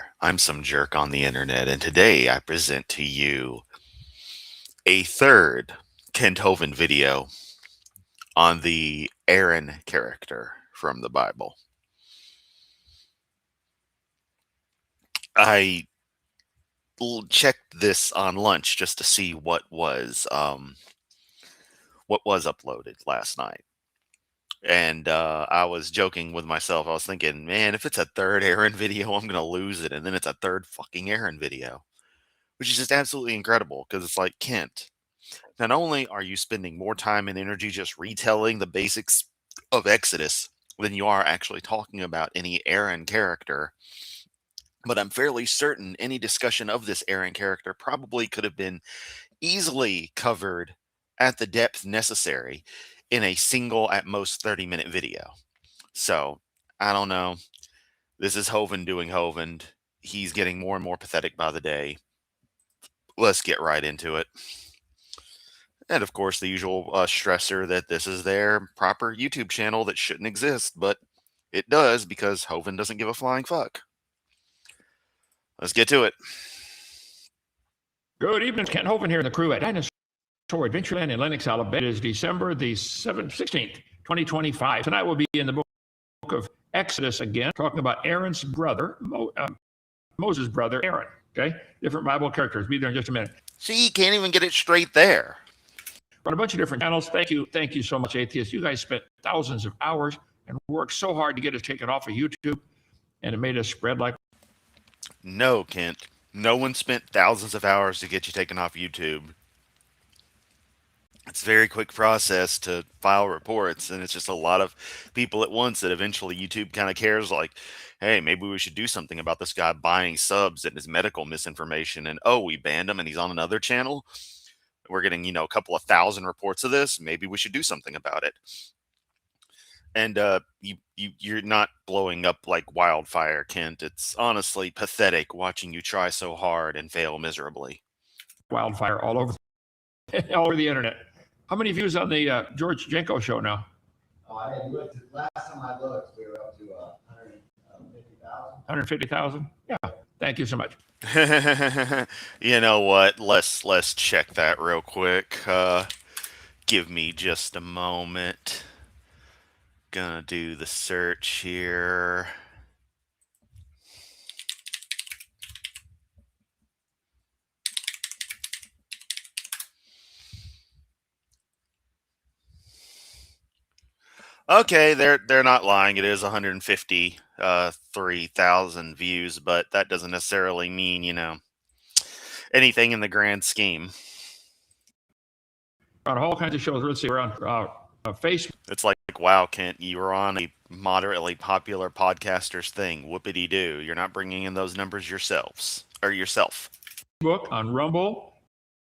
there. I'm some jerk on the internet, and today I present to you a third Kent Hovind video on the Aaron character from the Bible. I checked this on lunch just to see what was uploaded last night. And I was joking with myself. I was thinking, man, if it's a third Aaron video, I'm going to lose it. And then it's a third fucking Aaron video, which is just absolutely incredible because it's like, Kent, not only are you spending more time and energy just retelling the basics of Exodus than you are actually talking about any Aaron character, but I'm fairly certain any discussion of this Aaron character probably could have been easily covered at the depth necessary in a single, at most 30-minute video. So, I don't know. This is Hovind doing Hovind. He's getting more and more pathetic by the day. Let's get right into it. And of course, the usual stressor that this is their proper YouTube channel that shouldn't exist, but it does because Hovind doesn't give a flying fuck. Let's get to it. Good evening, Kent Hovind here in the crew at Dinosaur Adventureland in Lenox, Alabama. It is December the 16th, 2025. Tonight we'll be in the book of Exodus again, talking about Aaron's brother, Moses' brother, Aaron. Okay? Different Bible characters. Be there in just a minute. See, you can't even get it straight there. On a bunch of different channels. Thank you so much, atheists. You guys spent thousands of hours and worked so hard to get us taken off of YouTube, and it made us spread like... No, Kent. No one spent thousands of hours to get you taken off YouTube. It's a very quick process to file reports, and it's just a lot of people at once that eventually YouTube kind of cares, like, hey, maybe we should do something about this guy buying subs and his medical misinformation, and oh, we banned him and he's on another channel. We're getting, a couple of thousand reports of this. Maybe we should do something about it. And you're not blowing up like wildfire, Kent. It's honestly pathetic watching you try so hard and fail miserably. Wildfire all over the internet. How many views on the George Jenko show now? Oh, I didn't look. Last time I looked, we were up to 150,000. 150,000? Yeah. Thank you so much. You know what? Let's check that real quick. Give me just a moment. Gonna do the search here. Okay, they're not lying. It is 153,000 views, but that doesn't necessarily mean, anything in the grand scheme. On all kinds of shows. Let's see, we're on Facebook. It's like, wow, Kent, you were on a moderately popular podcaster's thing. Whoopity-doo. You're not bringing in those numbers yourself. Facebook, on Rumble,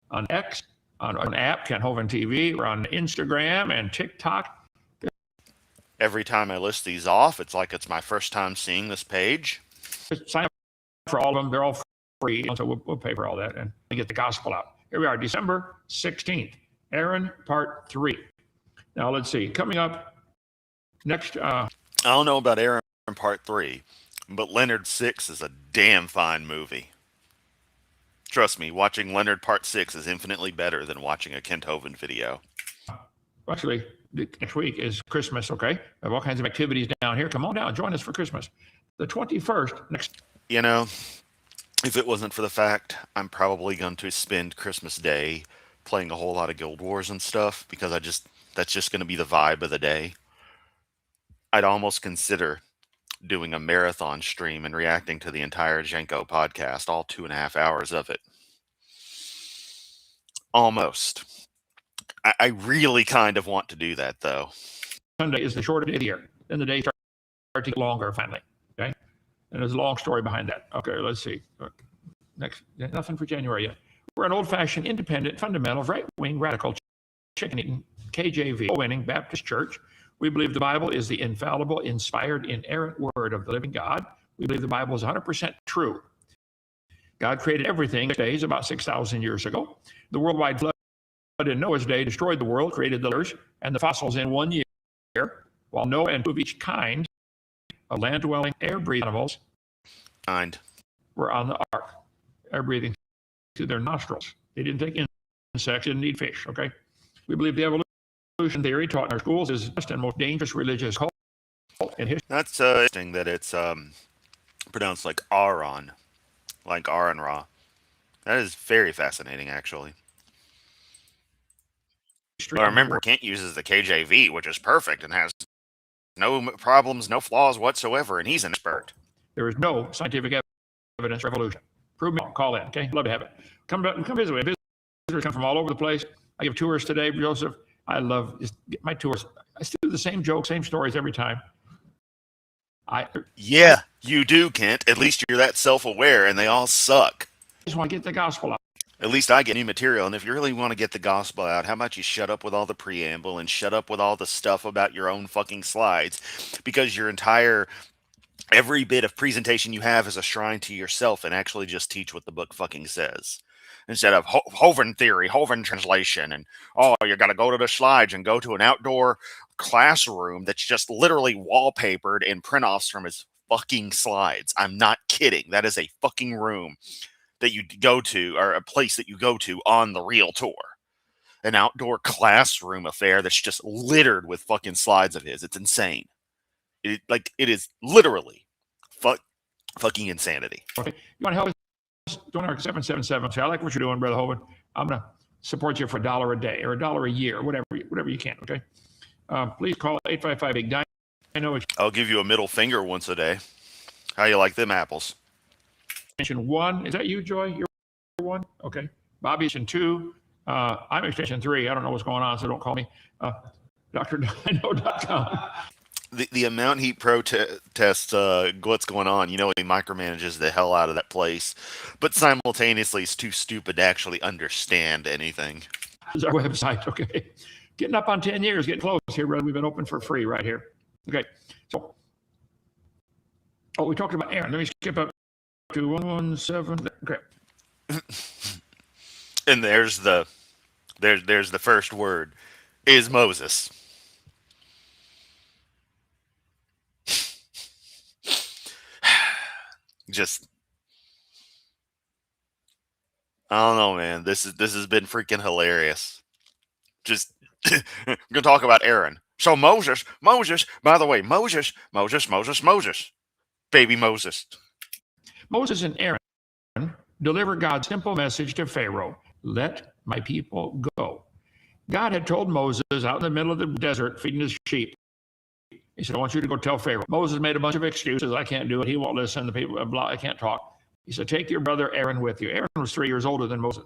on X, on an app, Kent Hovind TV. We're on Instagram and TikTok. Every time I list these off, it's like it's my first time seeing this page. Just sign up for all of them. They're all free, so we'll pay for all that and get the gospel out. Here we are, December 16th, Aaron, part 3. Now, let's see. Coming up next... I don't know about Aaron part 3, but Leonard 6 is a damn fine movie. Trust me, watching Leonard part 6 is infinitely better than watching a Kent Hovind video. Actually, next week is Christmas, okay? We have all kinds of activities down here. Come on down, join us for Christmas. The 21st, next... if it wasn't for the fact I'm probably going to spend Christmas Day playing a whole lot of Guild Wars and stuff, because that's just going to be the vibe of the day, I'd almost consider doing a marathon stream and reacting to the entire Jenko podcast, all 2.5 hours of it. Almost. I really kind of want to do that, though. Sunday is the shorter day of the year. Then the days start to get longer, finally. Okay? And there's a long story behind that. Okay, let's see. Next, nothing for January yet. We're an old-fashioned, independent, fundamental, right-wing, radical, chicken-eating, KJV, winning Baptist church. We believe the Bible is the infallible, inspired, inerrant word of the living God. We believe the Bible is 100% true. God created everything in days about 6,000 years ago. The worldwide flood in Noah's day destroyed the world, created the earth and the fossils in 1 year, while Noah and two of each kind of land-dwelling, air-breathing animals were on the ark are breathing through their nostrils. They didn't take insects, didn't eat fish, okay? We believe the evolution theory taught in our schools is the best and most dangerous religious cult in history. That's interesting that it's pronounced like Aron, like Aron Ra. That is very fascinating, actually. But remember, Kent uses the KJV, which is perfect and has no problems, no flaws whatsoever, and he's an expert. There is no scientific evidence for evolution. Prove me wrong. Call in, okay? Love to have it. Come visit me. Visitors come from all over the place. I give tours today, Joseph. I love my tours. I still do the same jokes, same stories every time. Yeah, you do, Kent. At least you're that self-aware, and they all suck. I just want to get the gospel out. At least I get new material, and if you really want to get the gospel out, how about you shut up with all the preamble and shut up with all the stuff about your own fucking slides, because your entire every bit of presentation you have is a shrine to yourself, and actually just teach what the book fucking says. Instead of Hovind theory, Hovind translation, and you got to go to the slides and go to an outdoor classroom that's just literally wallpapered and print offs from his fucking slides. I'm not kidding. That is a fucking room that you go to, or a place that you go to on the real tour. An outdoor classroom affair that's just littered with fucking slides of his. It's insane. It is literally fucking insanity. Okay. You want to help us? Donate 777. Say, I like what you're doing, Brother Hovind. I'm going to support you for $1 a day or $1 a year, whatever you can, okay? Please call 855-BIG-DINO. I know it's I'll give you a middle finger once a day. How you like them apples? extension 1. Is that you, Joy? You're 1? Okay. Bobby, extension 2. I'm extension 3. I don't know what's going on, so don't call me. DrDino.com. The amount he protests what's going on, he micromanages the hell out of that place, but simultaneously is too stupid to actually understand anything. This is our website, okay? Getting up on 10 years, getting close here, brother. We've been open for free right here. Okay, so, we talked about Aaron. Let me skip up to 117. Okay. And there's the first word, is Moses. Just, I don't know, man. This has been freaking hilarious. Just we're gonna talk about Aaron. So Moses, by the way, Moses, baby Moses. Moses and Aaron delivered God's simple message to Pharaoh: let my people go. God had told Moses out in the middle of the desert feeding his sheep. He said, I want you to go tell Pharaoh. Moses made a bunch of excuses. I can't do it. He won't listen. The people, blah, I can't talk. He said, take your brother Aaron with you. Aaron was 3 years older than Moses.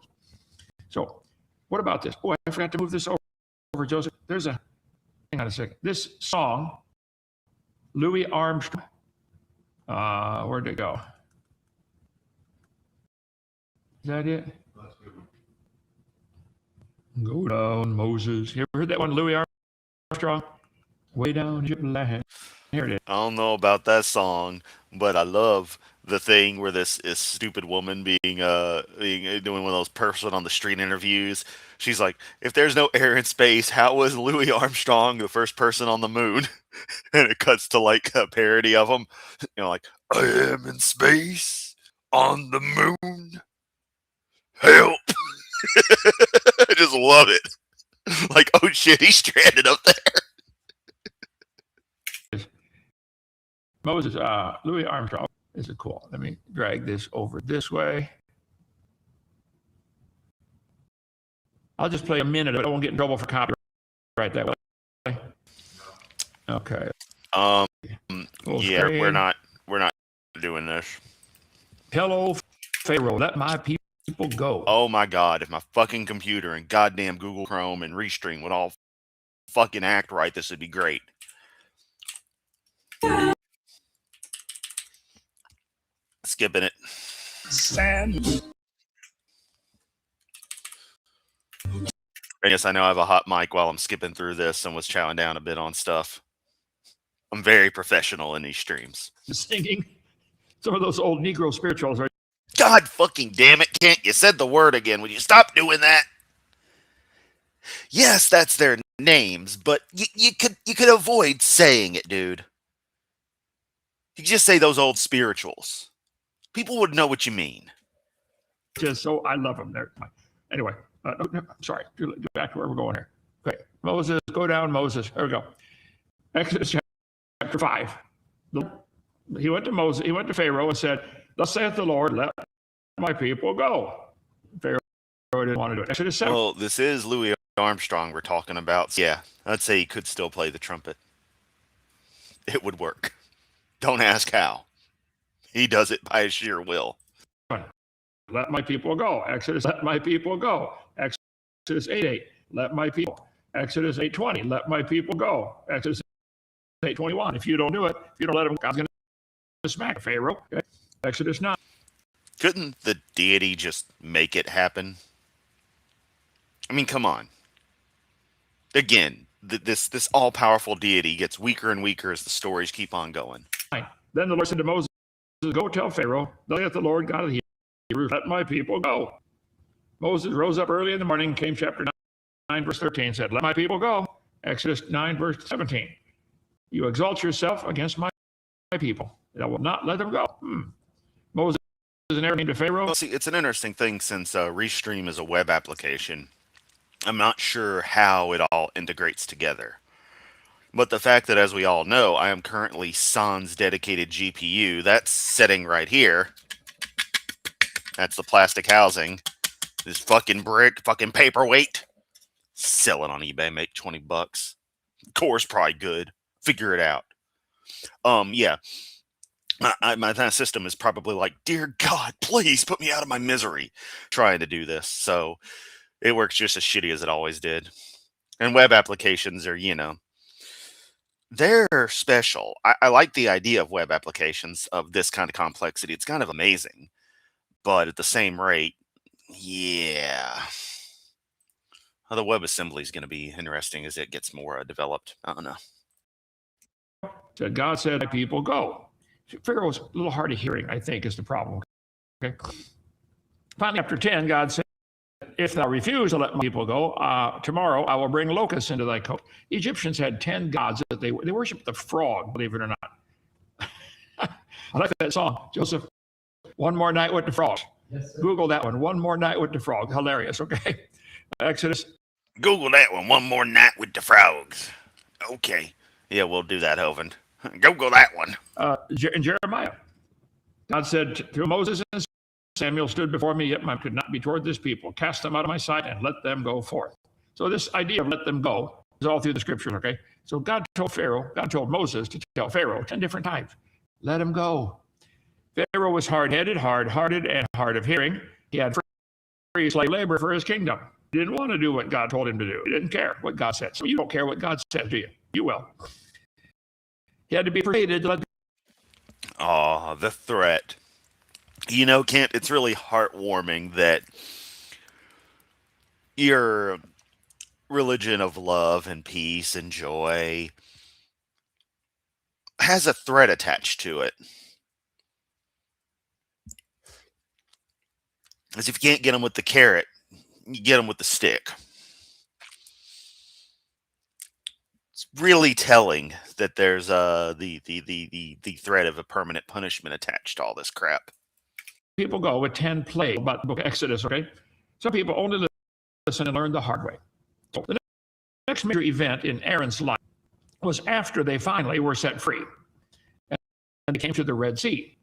So what about this? Oh, I forgot to move this over, Joseph. Hang on a second. This song, Louis Armstrong, where'd it go? Is that it? Go down, Moses. You ever heard that one, Louis Armstrong? Way down your land. Here it is. I don't know about that song, but I love the thing where this stupid woman doing one of those person on the street interviews. She's like, if there's no air in space, how was Louis Armstrong the first person on the moon? And it cuts to like a parody of him, like, I am in space on the moon. Help! I just love it. Like, oh shit, he's stranded up there. Moses, Louis Armstrong. This is cool. Let me drag this over this way. I'll just play a minute of it. I won't get in trouble for copyright that way. Okay. Yeah, we're not doing this. Hello, Pharaoh, let my people go. Oh my god, if my fucking computer and goddamn Google Chrome and Restream would all fucking act right, this would be great. Skipping it. Sand. I guess I know I have a hot mic while I'm skipping through this and was chowing down a bit on stuff. I'm very professional in these streams. Singing some of those old Negro spirituals, right? God fucking damn it, Kent, you said the word again. Would you stop doing that? Yes, that's their names, but you could avoid saying it, dude. You could just say those old spirituals. People would know what you mean. Just so I love them. Anyway, sorry. Go back to where we're going here. Okay, Moses, go down, Moses. There we go. Exodus chapter 5. He went to Moses. He went to Pharaoh and said, "Thus saith the Lord, let my people go." Pharaoh didn't want to do it. Exodus 7. Well, this is Louis Armstrong we're talking about. So yeah, I'd say he could still play the trumpet. It would work. Don't ask how. He does it by his sheer will. Let my people go. Exodus, let my people go. Exodus 8:8, let my people. Exodus 8:20, let my people go. Exodus 8:21, if you don't do it, if you don't let them, God's going to smack Pharaoh. Okay? Exodus 9. Couldn't the deity just make it happen? I mean, come on. Again, this all-powerful deity gets weaker and weaker as the stories keep on going. Then the Lord said to Moses, "Go tell Pharaoh, thus saith the Lord God of the Hebrews, let my people go." Moses rose up early in the morning, came chapter 9, verse 13, said, "Let my people go." Exodus 9, verse 17. You exalt yourself against my people, and I will not let them go. Moses and Aaron came to Pharaoh. Well, see, it's an interesting thing since Restream is a web application. I'm not sure how it all integrates together. But the fact that, as we all know, I am currently sans dedicated GPU, that's sitting right here. That's the plastic housing. This fucking brick, fucking paperweight. Sell it on eBay, make $20. Core's probably good. Figure it out. Yeah. My system is probably like, dear God, please put me out of my misery trying to do this. So it works just as shitty as it always did. And web applications are, they're special. I like the idea of web applications of this kind of complexity. It's kind of amazing. But at the same rate, yeah. The WebAssembly is going to be interesting as it gets more developed. I don't know. Said, God said, "My people go." Pharaoh's a little hard of hearing, I think, is the problem. Okay. Finally, chapter 10, God said, "If thou refuse to let my people go, tomorrow I will bring locusts into thy coast." The Egyptians had 10 gods that they worshiped the frog, believe it or not. I like that song, Joseph. One more night with the frogs. Yes, sir. Google that one. One more night with the frog. Hilarious. Okay. Exodus. Google that one. One more night with the frogs. Okay. Yeah, we'll do that, Hovind. Google that one. In Jeremiah, God said to Moses and Samuel, stood before me, yet mine could not be toward this people. Cast them out of my sight and let them go forth. So this idea of let them go is all through the scriptures, okay? So God told Moses to tell Pharaoh 10 different times, let him go. Pharaoh was hard-headed, hard-hearted, and hard of hearing. He had free slave labor for his kingdom. He didn't want to do what God told him to do. He didn't care what God said. So you don't care what God says, do you? You will. He had to be persuaded to let. The threat. Kent, it's really heartwarming that your religion of love and peace and joy has a threat attached to it. As if you can't get them with the carrot, you get them with the stick. It's really telling that there's the threat of a permanent punishment attached to all this crap. People go with 10 plagues about the book of Exodus, okay? Some people only listen and learn the hard way. So the next major event in Aaron's life was after they finally were set free and they came to the Red Sea.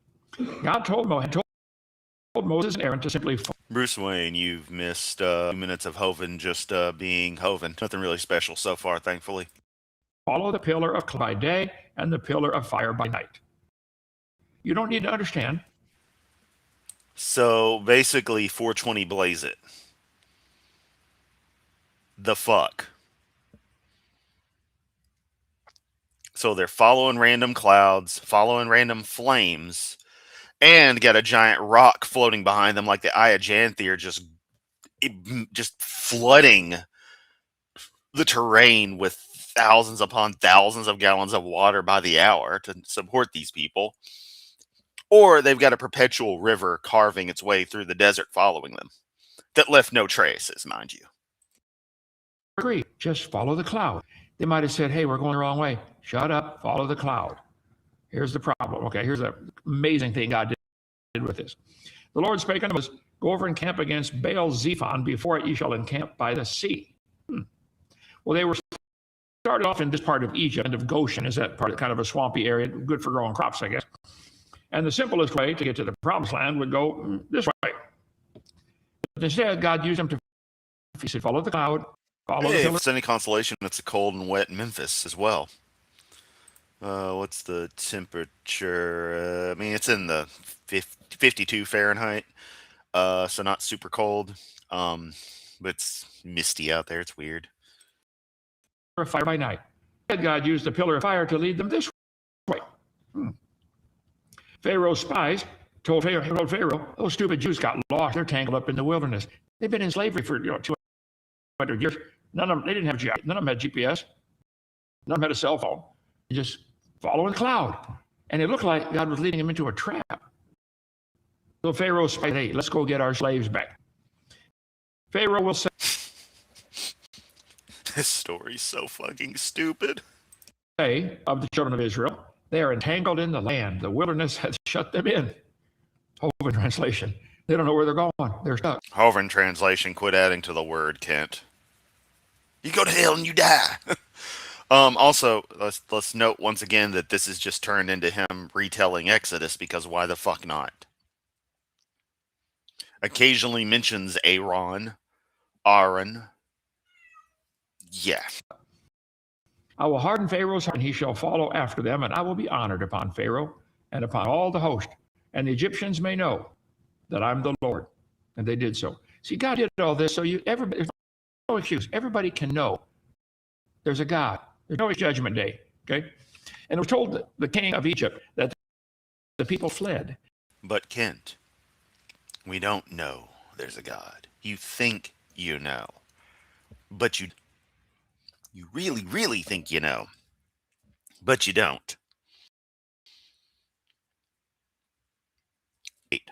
God told Moses and Aaron to simply Bruce Wayne, you've missed 2 minutes of Hovind just being Hovind. Nothing really special so far, thankfully. Follow the pillar of cloud by day and the pillar of fire by night. You don't need to understand. So basically, 420 blaze it. The fuck. So they're following random clouds, following random flames, and got a giant rock floating behind them like the Eye of Janthir, just flooding the terrain with thousands upon thousands of gallons of water by the hour to support these people. Or they've got a perpetual river carving its way through the desert following them that left no traces, mind you. Agree. Just follow the cloud. They might have said, hey, we're going the wrong way. Shut up. Follow the cloud. Here's the problem. Okay, here's the amazing thing God did. with this. The Lord spake unto us, go over and camp against Baal Zephon, before it ye shall encamp by the sea. Well, they were started off in this part of Egypt, and of Goshen is that part of kind of a swampy area, good for growing crops, I guess. And the simplest way to get to the promised land would go this way. But instead, God used them to, he said, follow the cloud, follow the Hey, if pillar. it's any consolation, it's cold and wet in Memphis as well. What's the temperature? I mean, it's in the 52 Fahrenheit, so not super cold. But it's misty out there. It's weird. Of fire by night. God used the pillar of fire to lead them this way. Pharaoh's spies told Pharaoh, those stupid Jews got lost. They're tangled up in the wilderness. They've been in slavery for 200 years. None of them, they didn't have none of them had GPS. None of them had a cell phone. They just following the cloud. And it looked like God was leading them into a trap. So Pharaoh said, hey, let's go get our slaves back. Pharaoh will say, This story's so fucking stupid. of the children of Israel, they are entangled in the land. The wilderness has shut them in. Hovind translation. They don't know where they're going. They're stuck. Hovind translation, quit adding to the word, Kent. You go to hell and you die. Also, let's note once again that this is just turned into him retelling Exodus, because why the fuck not? Occasionally mentions Aaron. Yeah. I will harden Pharaoh's heart, and he shall follow after them, and I will be honored upon Pharaoh and upon all the host. And the Egyptians may know that I'm the Lord. And they did so. See, God did all this so there's no excuse. Everybody can know there's a God. There's no judgment day. Okay? And it was told the king of Egypt that the people fled. But Kent, we don't know there's a God. You think you know. But you really, really think you know. But you don't. 8.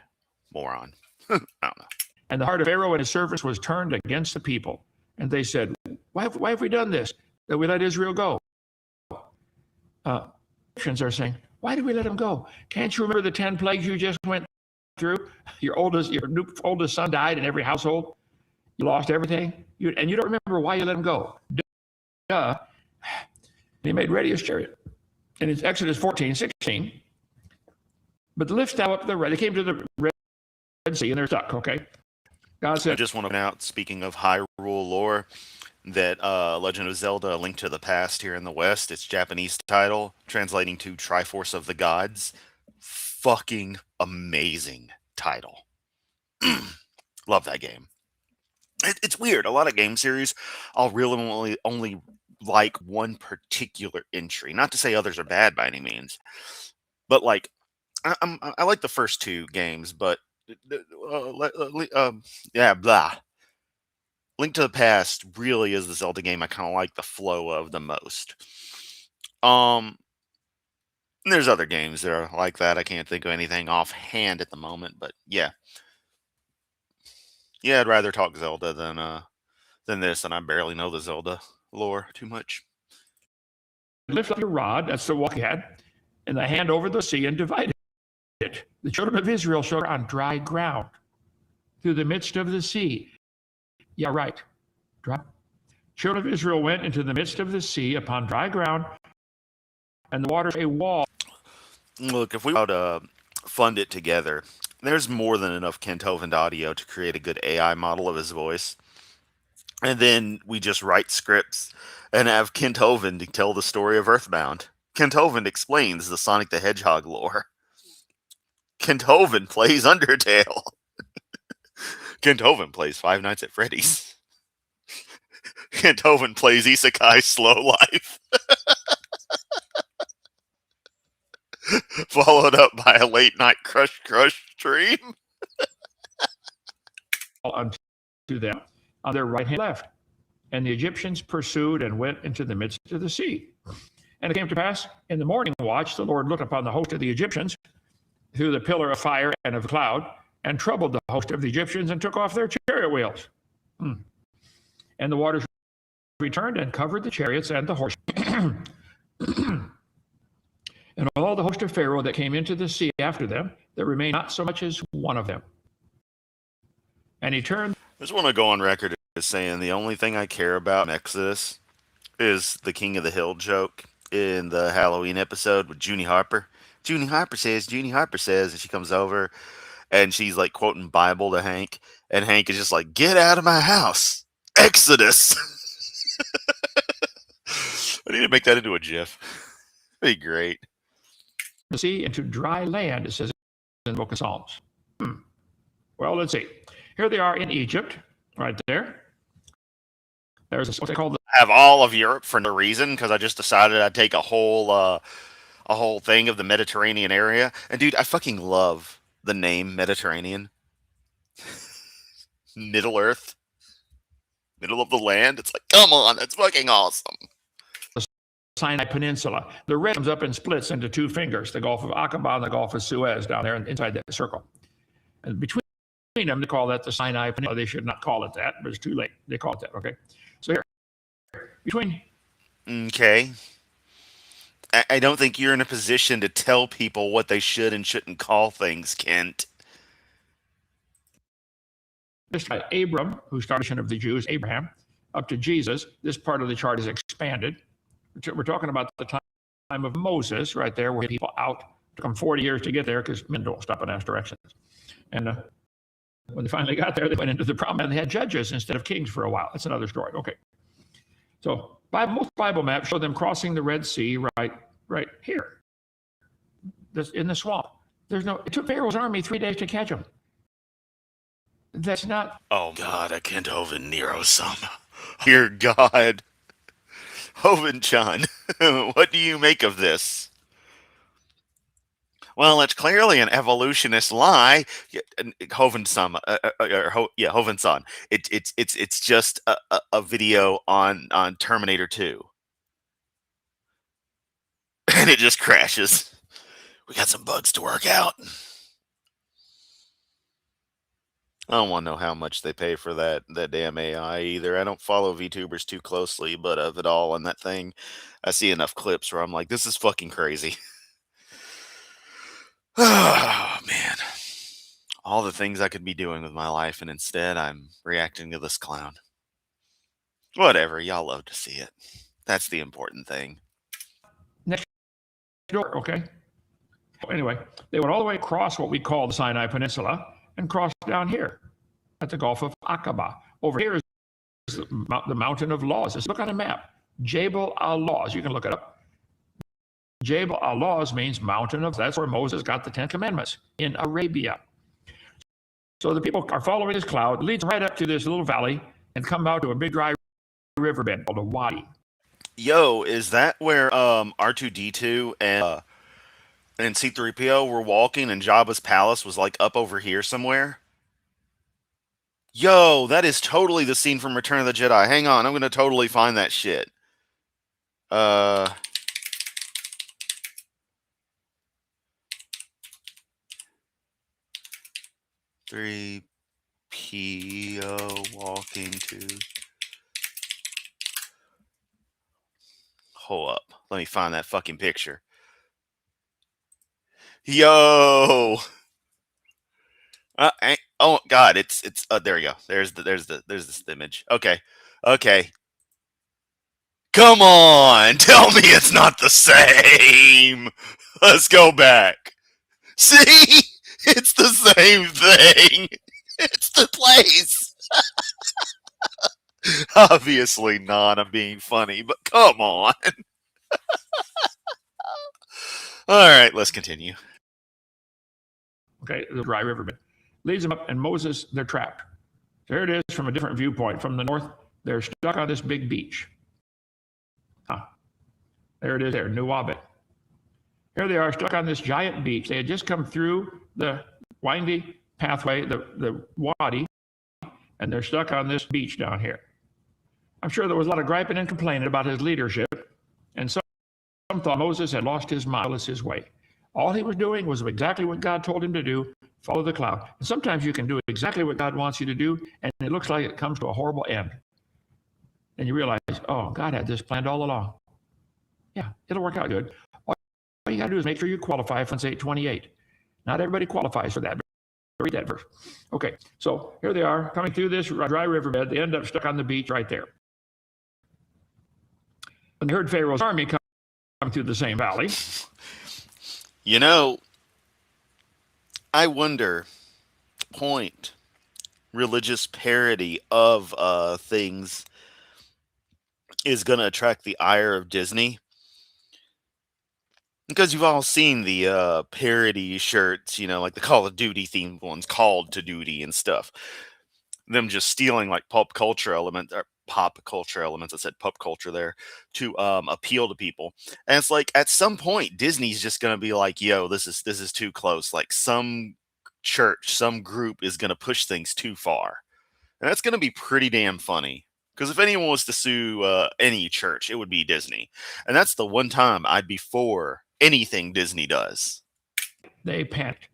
Moron. I don't know. And the heart of Pharaoh and his servants was turned against the people. And they said, why have we done this, that we let Israel go? Egyptians are saying, why did we let him go? Can't you remember the 10 plagues you just went through? Your oldest son died in every household. You lost everything. And you don't remember why you let him go. Duh. He made ready his chariot. And it's Exodus 14:16. But lift thou up the Red. They came to the Red Sea and they're stuck, okay? God said, I just want to point out, speaking of Hyrule lore, that Legend of Zelda: A Link to the Past here in the West, its Japanese title, translating to Triforce of the Gods. Fucking amazing title. Love that game. It's weird. A lot of game series, I'll really only like one particular entry. Not to say others are bad by any means, but like I like the first 2 games, but yeah, blah. Link to the Past really is the Zelda game I kind of like the flow of the most. There's other games that are like that. I can't think of anything offhand at the moment, but yeah. Yeah, I'd rather talk Zelda than this, and I barely know the Zelda lore too much. lift up your rod, that's the walk he had, and the hand over the sea and divide it. The children of Israel shall on dry ground through the midst of the sea. Yeah, right. Dry. Children of Israel went into the midst of the sea upon dry ground, and the waters a wall. Look, if we would fund it together, there's more than enough Kent Hovind audio to create a good AI model of his voice. And then we just write scripts and have Kent Hovind tell the story of Earthbound. Kent Hovind explains the Sonic the Hedgehog lore. Kent Hovind plays Undertale. Kent Hovind plays Five Nights at Freddy's. Kent Hovind plays Isekai Slow Life. Followed up by a late night crush stream. Unto them on their right hand left. And the Egyptians pursued and went into the midst of the sea. And it came to pass in the morning watch, the Lord looked upon the host of the Egyptians through the pillar of fire and of cloud, and troubled the host of the Egyptians and took off their chariot wheels. And the waters returned and covered the chariots and the horses. And all the host of Pharaoh that came into the sea after them, there remained not so much as one of them. And he turned. I just want to go on record as saying the only thing I care about in Exodus is the King of the Hill joke in the Halloween episode with Junie Harper. Junie Harper says, and she comes over and she's like quoting Bible to Hank, and Hank is just like, "Get out of my house, Exodus." I need to make that into a GIF. That'd be great. The sea into dry land, it says in the book of Psalms. Well, let's see. Here they are in Egypt, right there. There's what they call the. Have all of Europe for no reason because I just decided I'd take a whole thing of the Mediterranean area. And dude, I fucking love the name Mediterranean. Middle Earth, middle of the land. It's like, come on, that's fucking awesome. Sinai Peninsula. The red comes up and splits into two fingers, the Gulf of Aqaba and the Gulf of Suez down there inside that circle. And between them, they call that the Sinai Peninsula. They should not call it that, but it's too late. They call it that, okay? So here, between. Okay. I don't think you're in a position to tell people what they should and shouldn't call things, Kent. This by Abram, who started of the Jews, Abraham, up to Jesus. This part of the chart is expanded. We're talking about the time of Moses right there, where people out. It took them 40 years to get there because men don't stop and ask directions. And when they finally got there, they went into the promised land. They had judges instead of kings for a while. That's another story. Okay. So most Bible maps show them crossing the Red Sea right here, in the swamp. It took Pharaoh's army 3 days to catch them. That's not. Oh God, I can't Hoven Nero some. Dear God. Hoven-chan, what do you make of this? Well, it's clearly an evolutionist lie. Hoven-san, Hoven-san. It's just a video on Terminator 2. And it just crashes. We got some bugs to work out. I don't want to know how much they pay for that damn AI either. I don't follow VTubers too closely, but of it all on that thing, I see enough clips where I'm like, this is fucking crazy. Oh, man. All the things I could be doing with my life, and instead I'm reacting to this clown. Whatever, y'all love to see it. That's the important thing. Next door, okay? Anyway, they went all the way across what we call the Sinai Peninsula and crossed down here at the Gulf of Aqaba. Over here is the Mountain of Laws. Just look on a map. Jabal al-Laws. You can look it up. Jabal al-Laws means mountain of. That's where Moses got the 10 Commandments in Arabia. So the people are following this cloud. It leads right up to this little valley and come out to a big dry riverbed called a wadi. Yo, is that where R2-D2 and C-3PO were walking and Jabba's palace was like up over here somewhere? Yo, that is totally the scene from Return of the Jedi. Hang on, I'm going to totally find that shit. 3PO walking to... Hold up. Let me find that fucking picture. Yo! Oh God! It's there we go. There's this image. Okay. Come on, tell me it's not the same. Let's go back. See, it's the same thing. It's the place. Obviously not. I'm being funny, but come on. All right, let's continue. Okay, the dry riverbed leads them up, and Moses, they're trapped. There it is from a different viewpoint. From the north, they're stuck on this big beach. There it is there, Nuwabit. Here they are stuck on this giant beach. They had just come through the windy pathway, the wadi, and they're stuck on this beach down here. I'm sure there was a lot of griping and complaining about his leadership, and some thought Moses had lost his mind, lost his way. All he was doing was exactly what God told him to do, follow the cloud. And sometimes you can do exactly what God wants you to do, and it looks like it comes to a horrible end. And you realize, oh, God had this planned all along. Yeah, it'll work out good. All you got to do is make sure you qualify for 828. Not everybody qualifies for that. Read that verse. Okay, so here they are coming through this dry riverbed. They end up stuck on the beach right there. When they heard Pharaoh's army come through the same valley. You know, I wonder, point, religious parody of things is going to attract the ire of Disney. Because you've all seen the parody shirts, you know, like the Call of Duty themed ones, Called to Duty and stuff. Them just stealing like pop culture elements, I said pop culture there, to appeal to people. And it's like at some point Disney's just gonna be like, yo, this is too close. Like some church, some group is gonna push things too far. And that's gonna be pretty damn funny. Because if anyone was to sue any church, it would be Disney. And that's the one time I'd be for anything Disney does. They panicked.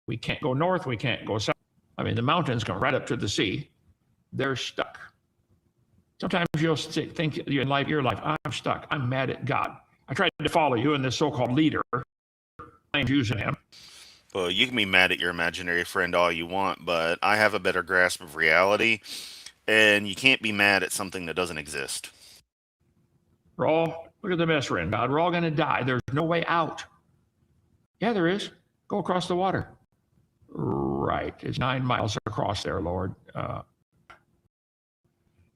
We can't go north, we can't go south. I mean, the mountains come right up to the sea. They're stuck. Sometimes you'll think in life, your life, I'm stuck. I'm mad at God. I tried to follow you and this so-called leader. I'm using him. Well, you can be mad at your imaginary friend all you want, but I have a better grasp of reality, and you can't be mad at something that doesn't exist. Look at the mess we're in, God. We're all going to die. There's no way out. Yeah, there is. Go across the water. Right. It's 9 miles across there, Lord.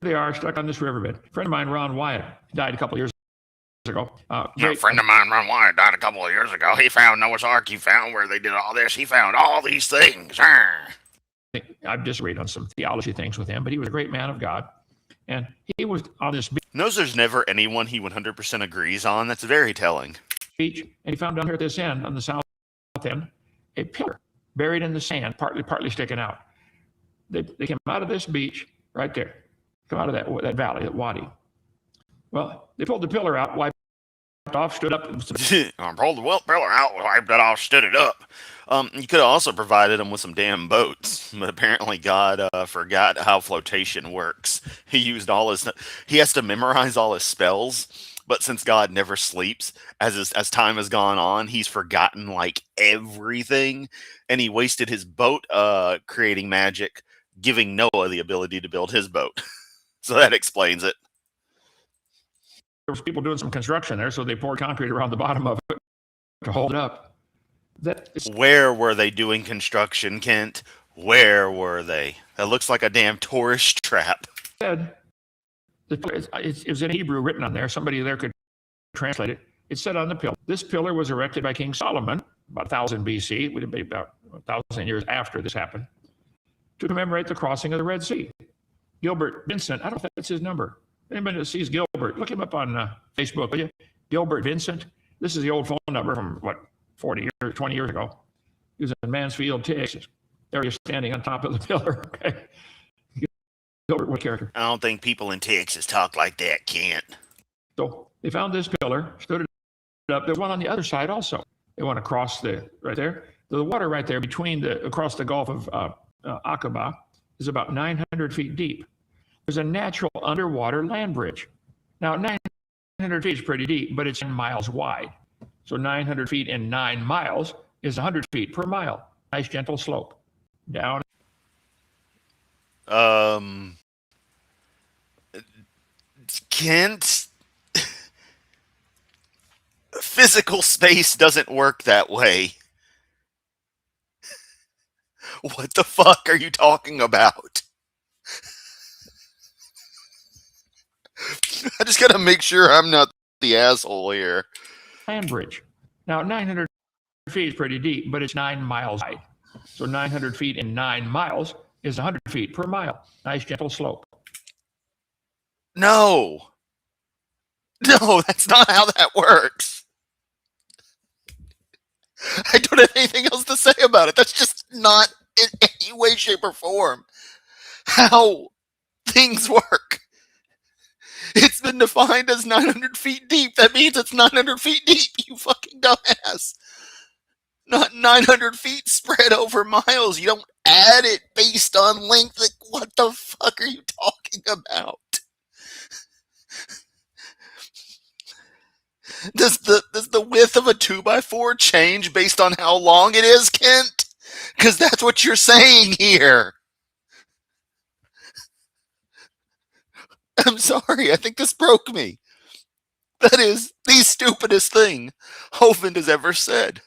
They are stuck on this riverbed. A friend of mine, Ron Wyatt, died a couple of years ago. A friend of mine, Ron Wyatt, died a couple of years ago. He found Noah's Ark. He found where they did all this. He found all these things. I've disagreed on some theology things with him, but he was a great man of God. And he was on this beach. Knows there's never anyone he 100% agrees on. That's very telling. Beach, and he found down here at this end, on the south end, a pillar buried in the sand, partly sticking out. They came out of this beach right there, come out of that valley, that wadi. Well, they pulled the pillar out, wiped it off, stood up. Pulled the pillar out, wiped it off, stood it up. You could have also provided him with some damn boats, but apparently God forgot how flotation works. He has to memorize all his spells, but since God never sleeps, as time has gone on, he's forgotten like everything, and he wasted his boat creating magic, giving Noah the ability to build his boat. So that explains it. There was people doing some construction there, so they poured concrete around the bottom of it to hold it up. Where were they doing construction, Kent? Where were they? That looks like a damn tourist trap. It was in Hebrew written on there. Somebody there could translate it. It said on the pillar, this pillar was erected by King Solomon about 1000 BC, would be about 1,000 years after this happened, to commemorate the crossing of the Red Sea. Gilbert Vincent, I don't know if that's his number. Anybody that sees Gilbert, look him up on Facebook, will you? Gilbert Vincent. This is the old phone number from, 20 years ago. He was in Mansfield, Texas. There he is standing on top of the pillar. Okay. Gilbert, what character? I don't think people in Texas talk like that, Kent. So they found this pillar, stood it up. There's one on the other side also. They want to cross right there. The water right there across the Gulf of Aqaba is about 900 feet deep. There's a natural underwater land bridge. Now, 900 feet is pretty deep, but it's 9 miles wide. So 900 feet in 9 miles is 100 feet per mile. Nice gentle slope. Down. Kent, physical space doesn't work that way. What the fuck are you talking about? I just gotta make sure I'm not the asshole here. Land bridge. Now, 900 feet is pretty deep, but it's 9 miles wide. So 900 feet in 9 miles is 100 feet per mile. Nice gentle slope. No, that's not how that works. I don't have anything else to say about it. That's just not in any way, shape, or form how things work. It's been defined as 900 feet deep. That means it's 900 feet deep, you fucking dumbass. Not 900 feet spread over miles. You don't add it based on length. Like, what the fuck are you talking about? Does the width of a 2x4 change based on how long it is, Kent? Because that's what you're saying here. I'm sorry, I think this broke me. That is the stupidest thing Hovind has ever said.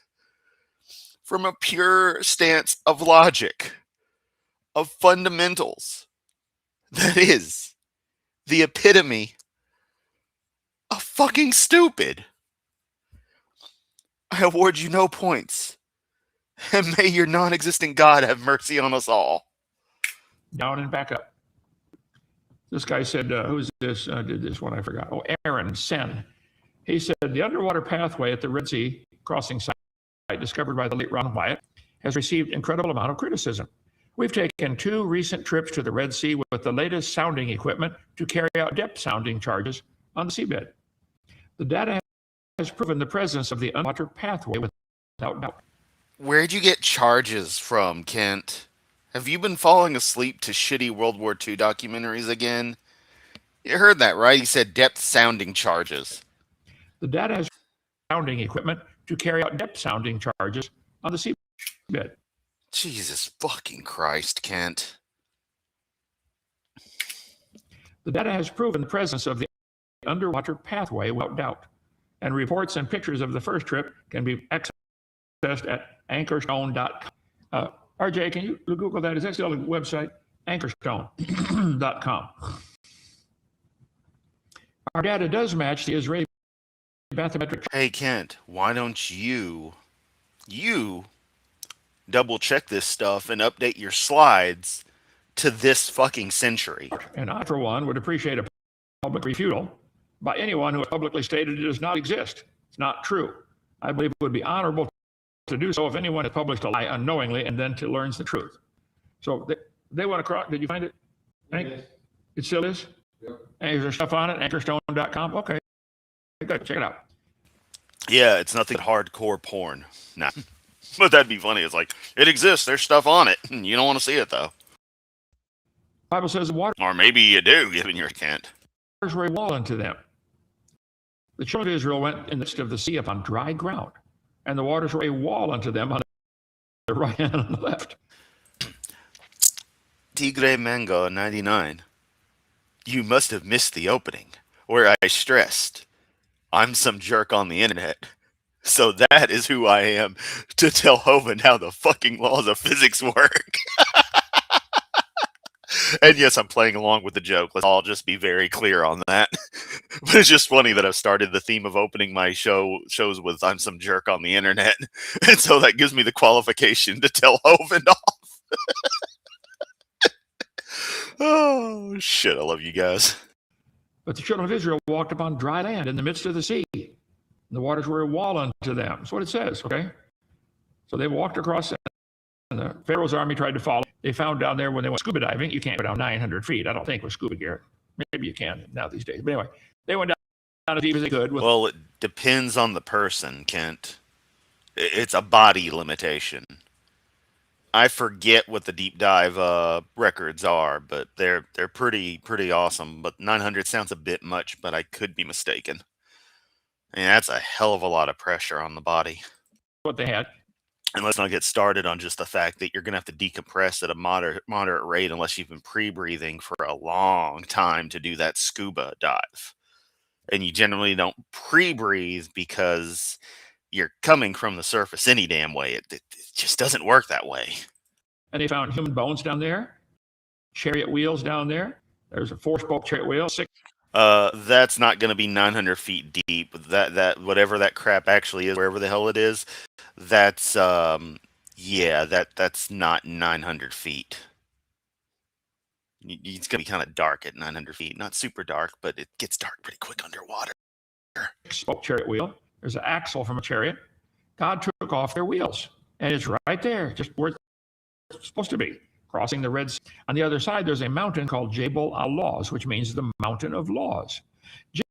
From a pure stance of logic, of fundamentals, that is the epitome of fucking stupid. I award you no points, and may your non-existent God have mercy on us all. Down and back up. This guy said, who's this? Did this one? I forgot. Oh, Aaron Sen. He said, the underwater pathway at the Red Sea crossing site discovered by the late Ron Wyatt has received incredible amount of criticism. We've taken 2 recent trips to the Red Sea with the latest sounding equipment to carry out depth sounding charges on the seabed. The data has proven the presence of the underwater pathway without doubt. Where'd you get charges from, Kent? Have you been falling asleep to shitty World War II documentaries again? You heard that, right? He said depth sounding charges. The data has sounding equipment to carry out depth sounding charges on the seabed. Jesus fucking Christ, Kent. The data has proven the presence of the underwater pathway without doubt, and reports and pictures of the first trip can be accessed at anchorstone.com. RJ, can you Google that? Is that still a website? Anchorstone.com. Our data does match the Israeli bathymetric. Hey, Kent, why don't you double check this stuff and update your slides to this fucking century? And I, for one, would appreciate a public refutal by anyone who has publicly stated it does not exist. It's not true. I believe it would be honorable to do so if anyone has published a lie unknowingly and then learns the truth. So they went across. Did you find it? Yes. It still is? Yep. And is there stuff on it? Anchorstone.com? Okay. Good. Check it out. Yeah, it's nothing but hardcore porn. Nah. But that'd be funny. It's like, it exists. There's stuff on it. You don't want to see it, though. The Bible says the water Or maybe you do, given your Kent. waters were a wall unto them. The children of Israel went in the midst of the sea upon dry ground, and the waters were a wall unto them on the right hand and the left. Tigre Mango 99. You must have missed the opening, where I stressed, I'm some jerk on the internet. So that is who I am to tell Hovind how the fucking laws of physics work. And yes, I'm playing along with the joke. Let's all just be very clear on that. But it's just funny that I've started the theme of opening my shows with I'm some jerk on the internet. And so that gives me the qualification to tell Hovind off. Oh, shit. I love you guys. But the children of Israel walked upon dry land in the midst of the sea. And the waters were a wall unto them. That's what it says, okay? So they walked across, and the Pharaoh's army tried to follow. They found down there when they went scuba diving, you can't go down 900 feet, I don't think, with scuba gear. Maybe you can now these days. But anyway, they went down as deep as they could. Well, it depends on the person, Kent. It's a body limitation. I forget what the deep dive records are, but they're pretty awesome. But 900 sounds a bit much, but I could be mistaken. And that's a hell of a lot of pressure on the body. What they had. And let's not get started on just the fact that you're going to have to decompress at a moderate rate unless you've been pre-breathing for a long time to do that scuba dive. And you generally don't pre-breathe because you're coming from the surface any damn way. It just doesn't work that way. And they found human bones down there, chariot wheels down there. There's a 4-spoke chariot wheel. That's not going to be 900 feet deep. That whatever that crap actually is, wherever the hell it is, that's that's not 900 feet. It's going to be kind of dark at 900 feet. Not super dark, but it gets dark pretty quick underwater. 6-spoke chariot wheel. There's an axle from a chariot. God took off their wheels, and it's right there, just where it's supposed to be, crossing the Red Sea. On the other side, there's a mountain called Jabal al-Laws, which means the mountain of laws.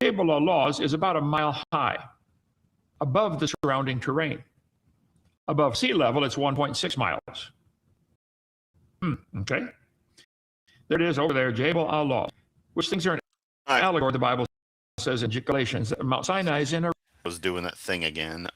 Jabal al-Laws is about a mile high above the surrounding terrain. Above sea level, it's 1.6 miles. Okay. There it is over there, Jabal al-Laws, which things are an allegory. The Bible says in Galatians that Mount Sinai is in a was doing that thing again.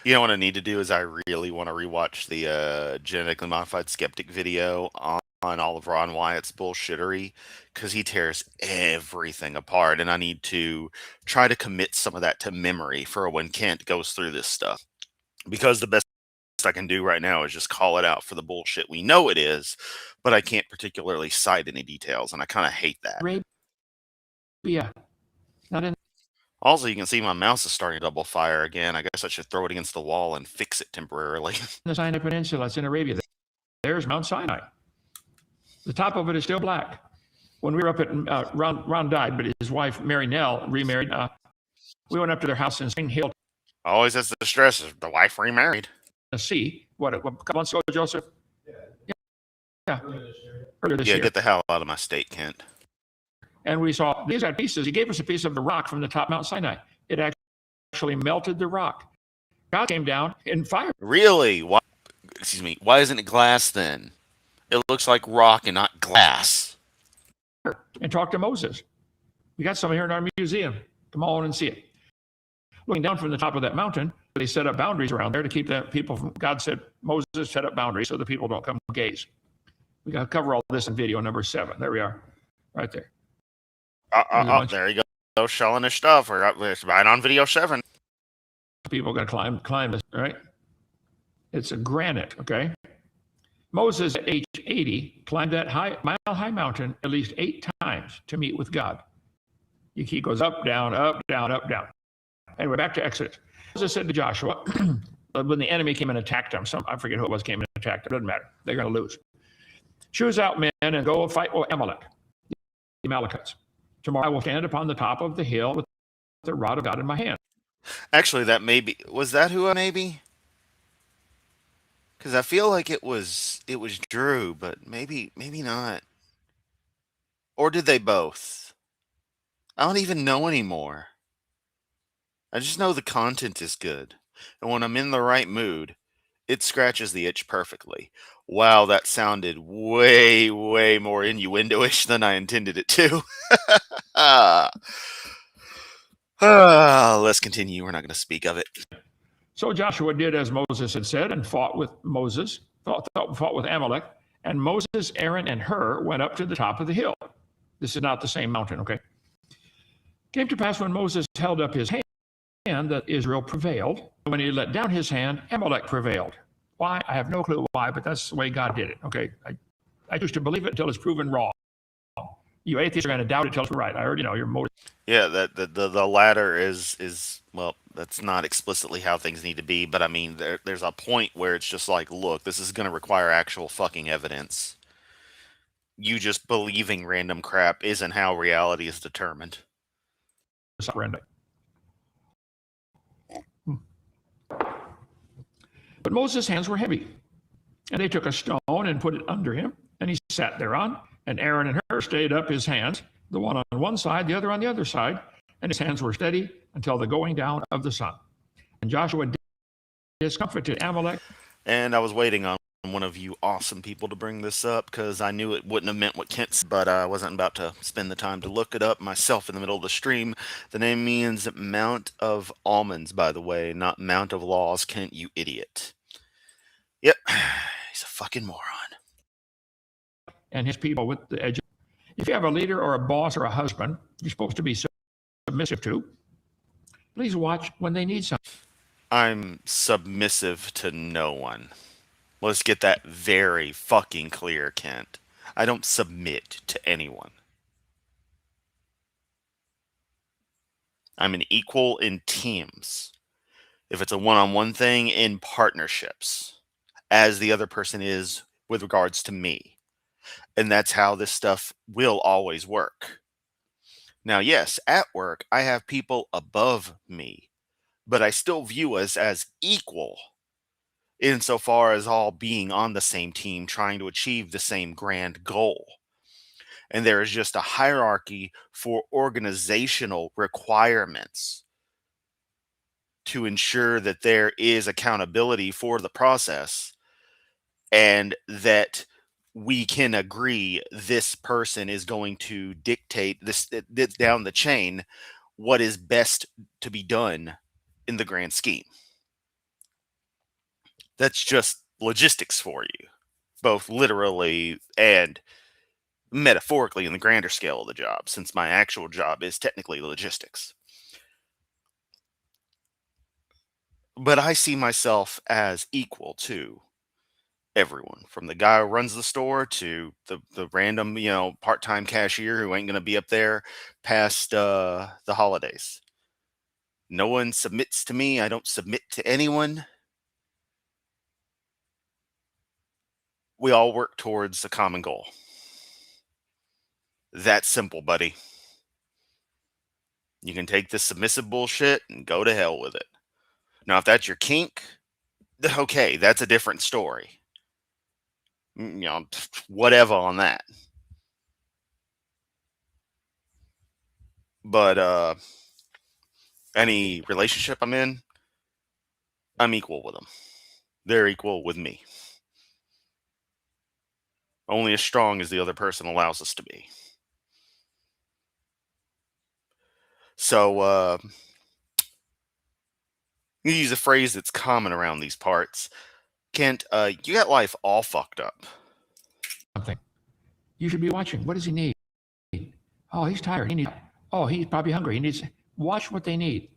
You know what I need to do is I really want to rewatch the genetically modified skeptic video on all of Ron Wyatt's bullshittery, because he tears everything apart, and I need to try to commit some of that to memory for when Kent goes through this stuff. Because the best I can do right now is just call it out for the bullshit we know it is, but I can't particularly cite any details, and I kind of hate that. Arabia, not in Also, you can see my mouse is starting to double fire again. I guess I should throw it against the wall and fix it temporarily. the Sinai Peninsula. It's in Arabia. There's Mount Sinai. The top of it is still black. When we were up at Ron died, but his wife Mary Nell remarried. We went up to their house in Spring Hill, Always has the stress of the wife remarried. Tennessee. What a couple months ago, Joseph? Yeah. Earlier this Yeah, year. get the hell out of my state, Kent. And we saw these had pieces. He gave us a piece of the rock from the top Mount Sinai. It actually melted the rock. God came down in fire. Really? Why? Excuse me. Why isn't it glass then? It looks like rock and not glass. And talked to Moses. We got some here in our museum. Come on and see it. Looking down from the top of that mountain, they set up boundaries around there to keep the people from. God said, Moses set up boundaries so the people don't come gaze. We got to cover all this in video number 7. There we are, right there. There you go. Showing his stuff. We're right on video 7. People are going to climb this, right? It's a granite, okay? Moses, at age 80, climbed that mile-high mountain at least 8 times to meet with God. He goes up, down, up, down, up, down. Anyway, back to Exodus. Moses said to Joshua, when the enemy came and attacked them, I forget who it was came and attacked them, doesn't matter. They're going to lose. Choose out men and go fight with Amalek, the Amalekites. Tomorrow I will stand upon the top of the hill with the rod of God in my hand. Actually, that maybe was that who maybe? Because I feel like it was Drew, but maybe not. Or did they both? I don't even know anymore. I just know the content is good, and when I'm in the right mood, it scratches the itch perfectly. Wow, that sounded way more innuendo-ish than I intended it to. Let's continue. We're not going to speak of it. So Joshua did as Moses had said and fought with Amalek. And Moses, Aaron, and Hur went up to the top of the hill. This is not the same mountain, okay? Came to pass when Moses held up his hand that Israel prevailed. When he let down his hand, Amalek prevailed. Why? I have no clue why, but that's the way God did it, okay? I used to believe it until it's proven wrong. You atheists are going to doubt it until it's right. I already know your motive. Yeah, the latter is well, that's not explicitly how things need to be, but I mean there's a point where it's just like, look, this is going to require actual fucking evidence. You just believing random crap isn't how reality is determined. But Moses' hands were heavy, and they took a stone and put it under him, and he sat thereon. And Aaron and Hur stayed up his hands, the one on one side, the other on the other side, and his hands were steady until the going down of the sun. And Joshua discomfited Amalek. And I was waiting on one of you awesome people to bring this up, because I knew it wouldn't have meant what Kent said, but I wasn't about to spend the time to look it up myself in the middle of the stream. The name means Mount of Almonds, by the way, not Mount of Laws, Kent, you idiot. Yep, he's a fucking moron. And his people with the edge. If you have a leader or a boss or a husband you're supposed to be submissive to, please watch when they need something. I'm submissive to no one. Let's get that very fucking clear, Kent. I don't submit to anyone. I'm an equal in teams. If it's a one-on-one thing, in partnerships, as the other person is with regards to me. And that's how this stuff will always work. Now, yes, at work, I have people above me, but I still view us as equal insofar as all being on the same team, trying to achieve the same grand goal. And there is just a hierarchy for organizational requirements to ensure that there is accountability for the process, and that we can agree this person is going to dictate this down the chain what is best to be done in the grand scheme. That's just logistics for you, both literally and metaphorically in the grander scale of the job, since my actual job is technically logistics. But I see myself as equal to everyone, from the guy who runs the store to the random, part-time cashier who ain't going to be up there past the holidays. No one submits to me. I don't submit to anyone. We all work towards a common goal. That's simple, buddy. You can take this submissive bullshit and go to hell with it. Now, if that's your kink, okay, that's a different story. Whatever on that. But any relationship I'm in, I'm equal with them. They're equal with me. Only as strong as the other person allows us to be. So, you use a phrase that's common around these parts. Kent, you got life all fucked up. Something. You should be watching. What does he need? Oh, he's tired. He needs. Oh, he's probably hungry. He needs. Watch what they need.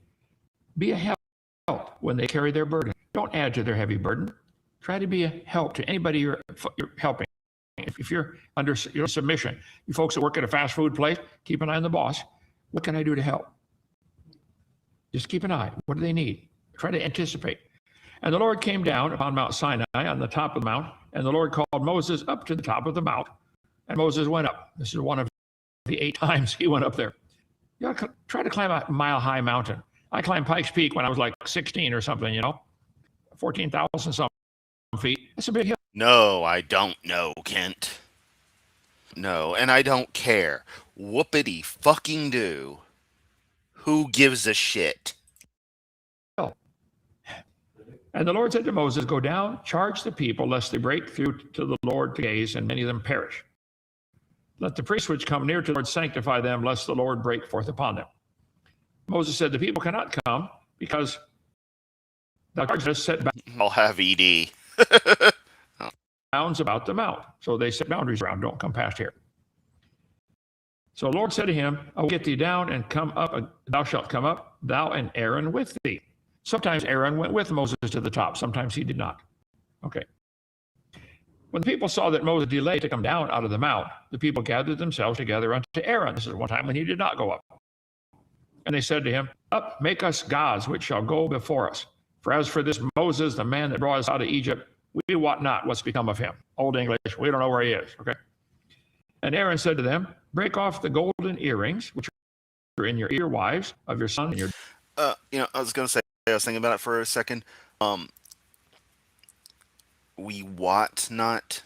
Be a help when they carry their burden. Don't add to their heavy burden. Try to be a help to anybody you're helping. If you're under submission, you folks that work at a fast food place, keep an eye on the boss. What can I do to help? Just keep an eye. What do they need? Try to anticipate. And the Lord came down upon Mount Sinai on the top of the mount, and the Lord called Moses up to the top of the mount, and Moses went up. This is one of the 8 times he went up there. You ought to try to climb a mile-high mountain. I climbed Pikes Peak when I was like 16 or something, 14,000 some feet. It's a big hill. No, I don't know, Kent. No, and I don't care. Whoopity fucking do. Who gives a shit? And the Lord said to Moses, go down, charge the people, lest they break through to the Lord to gaze, and many of them perish. Let the priests which come near to the Lord sanctify them, lest the Lord break forth upon them. Moses said, the people cannot come, because thou hast set I'll have ED. bounds about the mount. So they set boundaries around, don't come past here. So the Lord said to him, I will get thee down and come up, thou shalt come up, thou and Aaron with thee. Sometimes Aaron went with Moses to the top. Sometimes he did not. Okay. When the people saw that Moses delayed to come down out of the mount, the people gathered themselves together unto Aaron. This is one time when he did not go up. And they said to him, up, make us gods which shall go before us. For as for this Moses, the man that brought us out of Egypt, we wot not what's become of him. Old English, we don't know where he is. Okay. And Aaron said to them, break off the golden earrings, which are in your ear, wives of your son and your... I was going to say, I was thinking about it for a second. We wot not.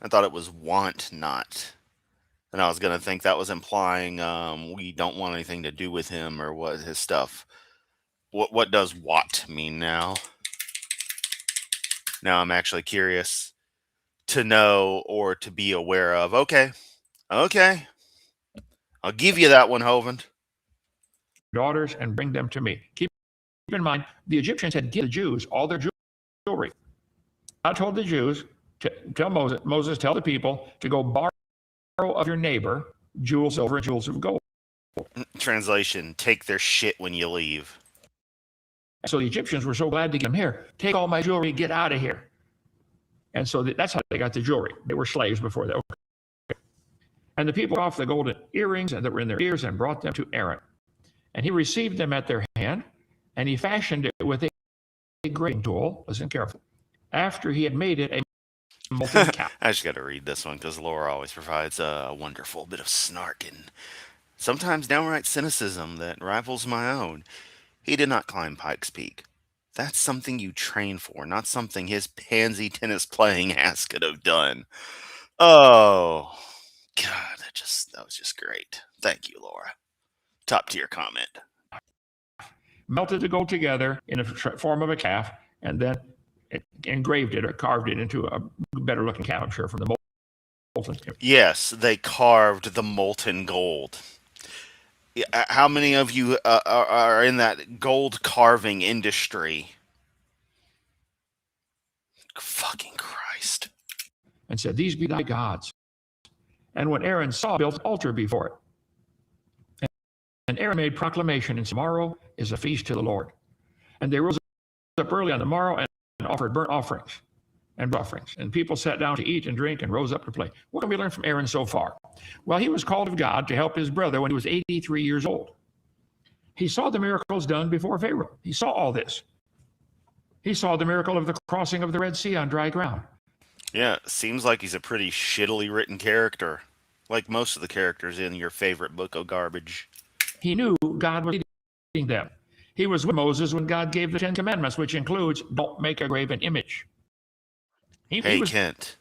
I thought it was want not. And I was going to think that was implying we don't want anything to do with him or what his stuff. What does wot mean now? Now I'm actually curious to know or to be aware of. Okay. I'll give you that one, Hovind. Daughters and bring them to me. Keep in mind, the Egyptians had given the Jews all their jewelry. I told the Jews to tell Moses, tell the people to go borrow of your neighbor jewels, silver, and jewels of gold. Translation, take their shit when you leave. So the Egyptians were so glad to get them here. Take all my jewelry, get out of here. And so that's how they got the jewelry. They were slaves before that. Okay. And the people took off the golden earrings that were in their ears and brought them to Aaron. And he received them at their hand, and he fashioned it with a graving tool. Listen carefully. After he had made it a molten calf. I just got to read this one because Laura always provides a wonderful bit of snark and sometimes downright cynicism that rivals my own. He did not climb Pikes Peak. That's something you train for, not something his pansy tennis playing ass could have done. Oh, God, that was just great. Thank you, Laura. Top tier comment. Melted the gold together in the form of a calf, and then engraved it or carved it into a better looking calf, I'm sure, from the molten. Yes, they carved the molten gold. How many of you are in that gold carving industry? Fucking Christ. and said, "These be thy gods." And when Aaron saw, built an altar before it. And Aaron made proclamation, and said, "Tomorrow is a feast to the Lord." And they rose up early on the morrow and offered burnt offerings and offerings. And people sat down to eat and drink and rose up to play. What can we learn from Aaron so far? Well, he was called of God to help his brother when he was 83 years old. He saw the miracles done before Pharaoh. He saw all this. He saw the miracle of the crossing of the Red Sea on dry ground. Yeah, seems like he's a pretty shittily written character, like most of the characters in your favorite book of garbage. He knew God was leading them. He was with Moses when God gave the 10 Commandments, which includes don't make a graven image. Hey, Kent.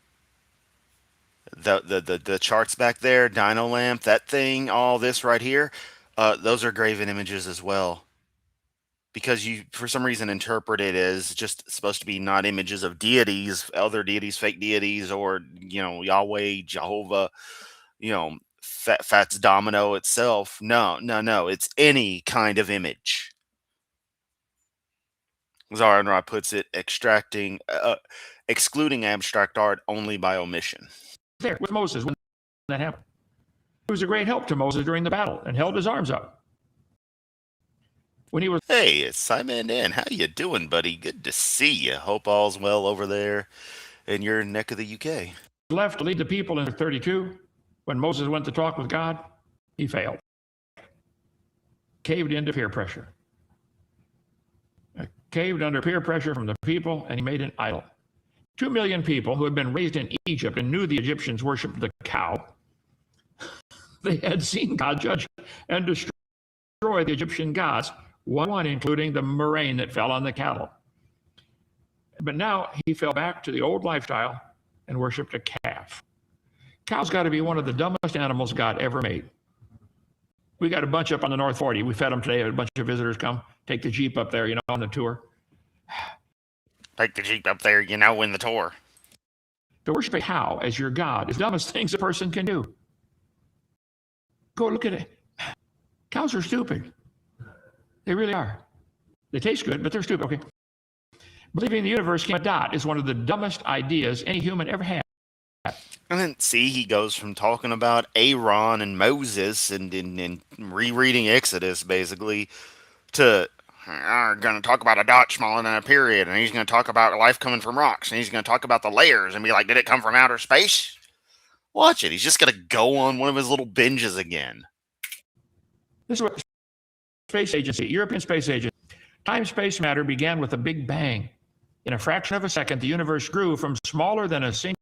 The charts back there, Dino Lamp, that thing, all this right here, those are graven images as well. Because you, for some reason, interpret it as just supposed to be not images of deities, other deities, fake deities, or, Yahweh, Jehovah, Fats Domino itself. No, it's any kind of image. Zaranra puts it, excluding abstract art only by omission. There with Moses when that happened. He was a great help to Moses during the battle and held his arms up. When he was Hey, it's Simon in. How you doing, buddy? Good to see you. Hope all's well over there in your neck of the UK. left to lead the people in 32, when Moses went to talk with God, he failed. Caved into peer pressure. Caved under peer pressure from the people, and he made an idol. 2 million people who had been raised in Egypt and knew the Egyptians worshipped the cow. They had seen God judge and destroy the Egyptian gods, one including the murrain that fell on the cattle. But now he fell back to the old lifestyle and worshipped a calf. Cow's got to be one of the dumbest animals God ever made. We got a bunch up on the North 40. We fed them today. A bunch of visitors come, take the Jeep up there, on the tour. Take the Jeep up there, in the tour. To worship a cow as your God is the dumbest things a person can do. Go look at it. Cows are stupid. They really are. They taste good, but they're stupid. Okay. Believing the universe came a dot is one of the dumbest ideas any human ever had. And then, see, he goes from talking about Aaron and Moses and rereading Exodus, basically, to going to talk about a dot smaller than a period, and he's going to talk about life coming from rocks, and he's going to talk about the layers and be like, did it come from outer space? Watch it. He's just going to go on one of his little binges again. This is what the Space Agency, European Space Agency, time, space, matter began with a big bang. In a fraction of a second, the universe grew from smaller than a single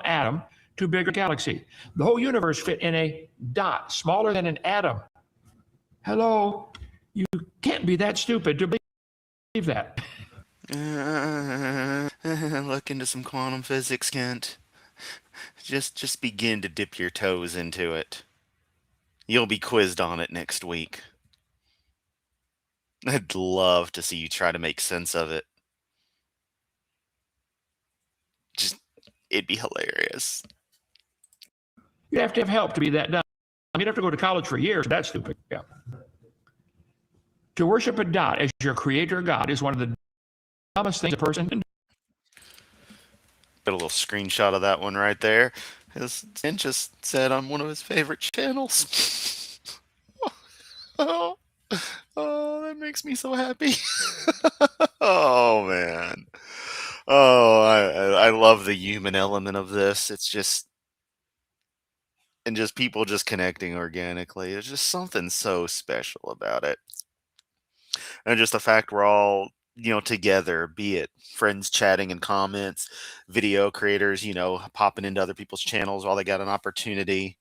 atom to bigger galaxy. The whole universe fit in a dot, smaller than an atom. Hello? You can't be that stupid to believe that. Look into some quantum physics, Kent. Just begin to dip your toes into it. You'll be quizzed on it next week. I'd love to see you try to make sense of it. It'd be hilarious. You'd have to have help to be that dumb. You'd have to go to college for years. That's stupid. Yeah. To worship a dot as your creator God is one of the dumbest things a person can do. Got a little screenshot of that one right there. Ken just said on one of his favorite channels. Oh, that makes me so happy. Oh, man. Oh, I love the human element of this. It's just, and just people just connecting organically. There's just something so special about it. And just the fact we're all, together, be it friends chatting in comments, video creators, popping into other people's channels while they got an opportunity,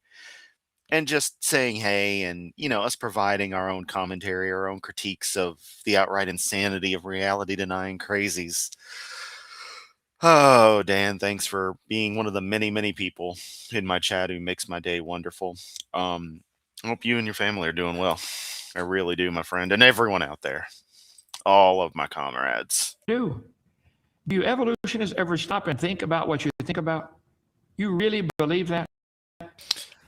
and just saying hey, and, us providing our own commentary, our own critiques of the outright insanity of reality denying crazies. Oh, Dan, thanks for being one of the many, many people in my chat who makes my day wonderful. I hope you and your family are doing well. I really do, my friend, and everyone out there. All of my comrades. Do you evolutionists ever stop and think about what you think about? You really believe that?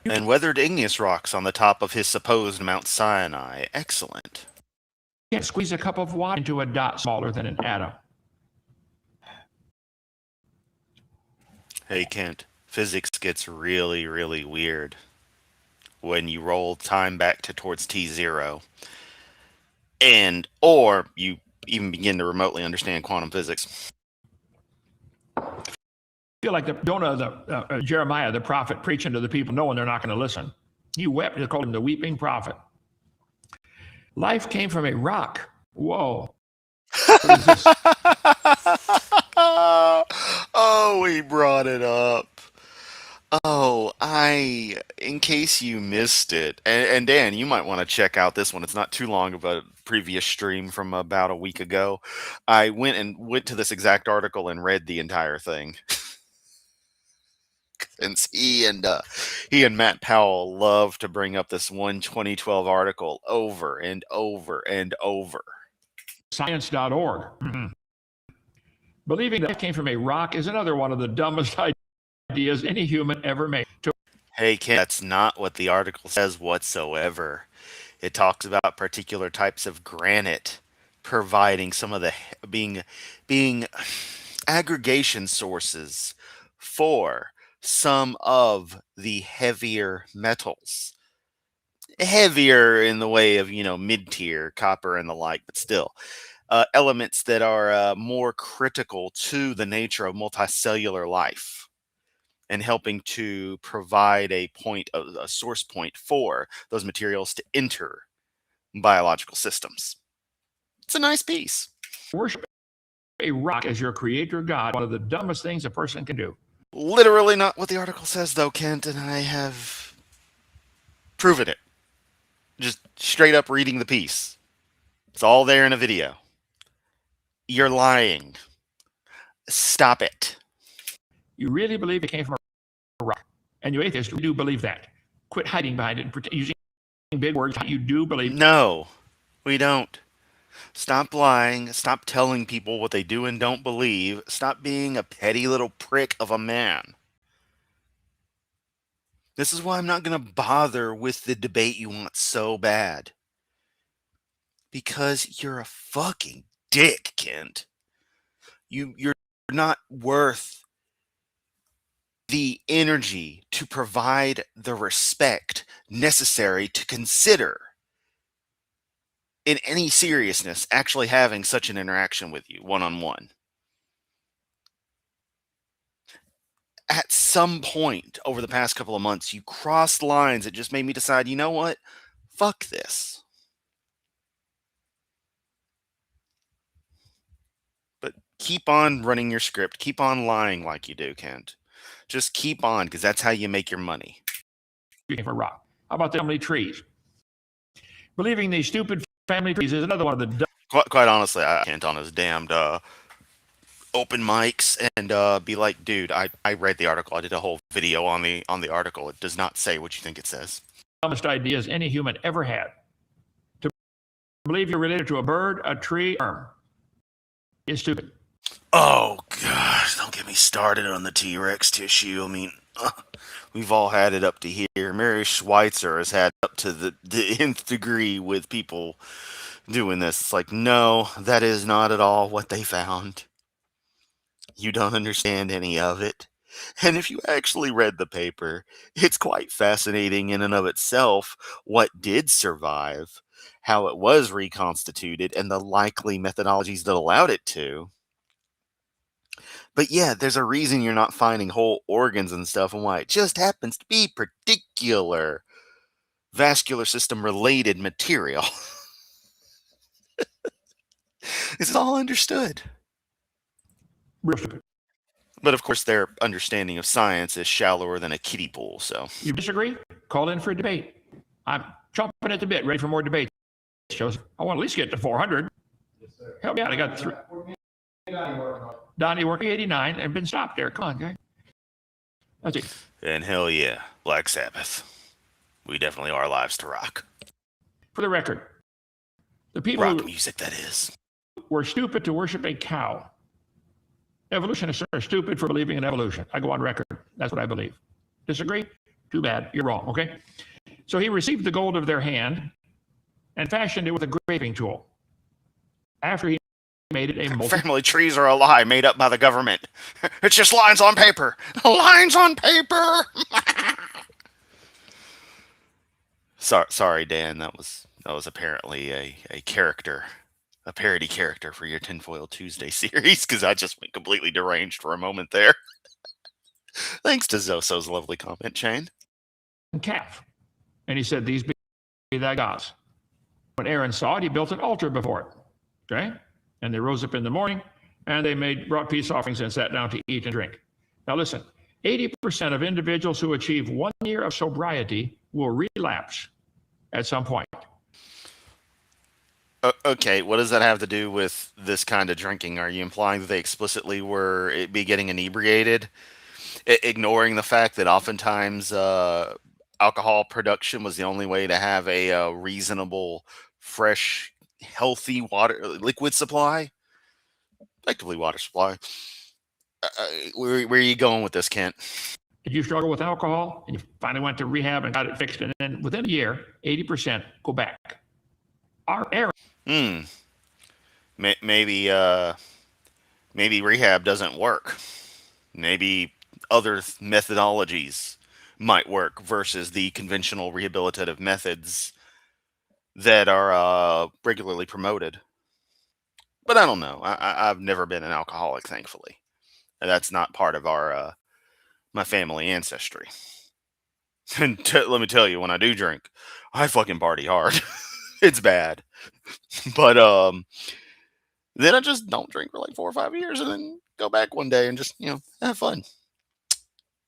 And weathered igneous rocks on the top of his supposed Mount Sinai. Excellent. You can't squeeze a cup of water into a dot smaller than an atom. Hey, Kent, physics gets really, really weird when you roll time back to towards T0, or you even begin to remotely understand quantum physics. I feel like Jeremiah, the prophet, preaching to the people, knowing they're not going to listen. He wept. They called him the weeping prophet. Life came from a rock. Whoa. What is this? Oh, we brought it up. Oh, in case you missed it, and Dan, you might want to check out this one. It's not too long of a previous stream from about a week ago. I went to this exact article and read the entire thing. Since he and Matt Powell love to bring up this one 2012 article over and over and over. Science.org. Mm-hmm. Believing that came from a rock is another one of the dumbest ideas any human ever made. Hey, Ken, that's not what the article says whatsoever. It talks about particular types of granite providing some of the being aggregation sources for some of the heavier metals. Heavier in the way of, mid-tier copper and the like, but still elements that are more critical to the nature of multicellular life and helping to provide a source point for those materials to enter biological systems. It's a nice piece. Worship a rock as your creator God, one of the dumbest things a person can do. Literally not what the article says, though, Kent, and I have proven it. Just straight up reading the piece. It's all there in a video. You're lying. Stop it. You really believe it came from a rock. And you atheists do believe that. Quit hiding behind it and using big words. You do believe. No, we don't. Stop lying. Stop telling people what they do and don't believe. Stop being a petty little prick of a man. This is why I'm not going to bother with the debate you want so bad. Because you're a fucking dick, Kent. You're not worth the energy to provide the respect necessary to consider in any seriousness actually having such an interaction with you one-on-one. At some point over the past couple of months, you crossed lines that just made me decide, you know what? Fuck this. But keep on running your script. Keep on lying like you do, Kent. Just keep on, because that's how you make your money. For rock. How about the family trees? Believing these stupid family trees is another one of the Quite honestly, I can't on his damned open mics and be like, dude, I read the article. I did a whole video on the article. It does not say what you think it says. Dumbest ideas any human ever had. To believe you're related to a bird, a tree, or worm is stupid. Oh gosh, don't get me started on the T-Rex tissue. I mean, we've all had it up to here. Mary Schweitzer has had up to the nth degree with people doing this. It's like, no, that is not at all what they found. You don't understand any of it. And if you actually read the paper, it's quite fascinating in and of itself what did survive, how it was reconstituted, and the likely methodologies that allowed it to. But yeah, there's a reason you're not finding whole organs and stuff, and why it just happens to be particular vascular system related material. It's all understood. Real stupid. But of course, their understanding of science is shallower than a kiddie pool, so. You disagree? Call in for a debate. I'm chomping at the bit, ready for more debates. Shows I want to at least get to 400. Yes, sir. Help me out. I got 3. Donnie working 89 and been stopped there. Come on, guy. That's it. And hell yeah, Black Sabbath. We definitely are lives to rock. For the record, the people Rock who music, that is. were stupid to worship a cow. Evolutionists are stupid for believing in evolution. I go on record. That's what I believe. Disagree? Too bad. You're wrong. Okay. So he received the gold of their hand and fashioned it with a graving tool. After he made it a Family trees are a lie made up by the government. It's just lines on paper. Lines on paper. Sorry, Dan. That was apparently a character, a parody character for your Tinfoil Tuesday series, because I just went completely deranged for a moment there. Thanks to Zoso's lovely comment chain. calf. And he said, these be thy gods. When Aaron saw it, he built an altar before it. Okay? And they rose up in the morning, and they brought peace offerings and sat down to eat and drink. Now listen, 80% of individuals who achieve 1 year of sobriety will relapse at some point. Okay, what does that have to do with this kind of drinking? Are you implying that they explicitly were be getting inebriated, ignoring the fact that oftentimes alcohol production was the only way to have a reasonable, fresh, healthy liquid supply? Effectively water supply. Where are you going with this, Kent? Did you struggle with alcohol and you finally went to rehab and got it fixed, and then within a year, 80% go back? Our Aaron. Maybe rehab doesn't work. Maybe other methodologies might work versus the conventional rehabilitative methods that are regularly promoted. But I don't know. I've never been an alcoholic, thankfully. That's not part of our my family ancestry. And let me tell you, when I do drink, I fucking party hard. It's bad. But then I just don't drink for like 4 or 5 years and then go back one day and just, have fun.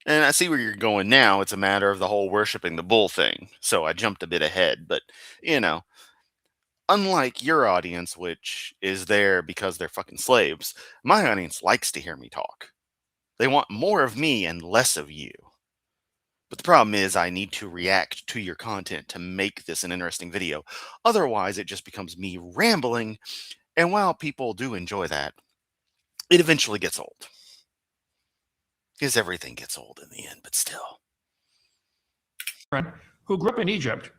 And I see where you're going now. It's a matter of the whole worshiping the bull thing. So I jumped a bit ahead. But, unlike your audience, which is there because they're fucking slaves, my audience likes to hear me talk. They want more of me and less of you. But the problem is I need to react to your content to make this an interesting video. Otherwise, it just becomes me rambling. And while people do enjoy that, it eventually gets old. Because everything gets old in the end, but still. Who grew up in Egypt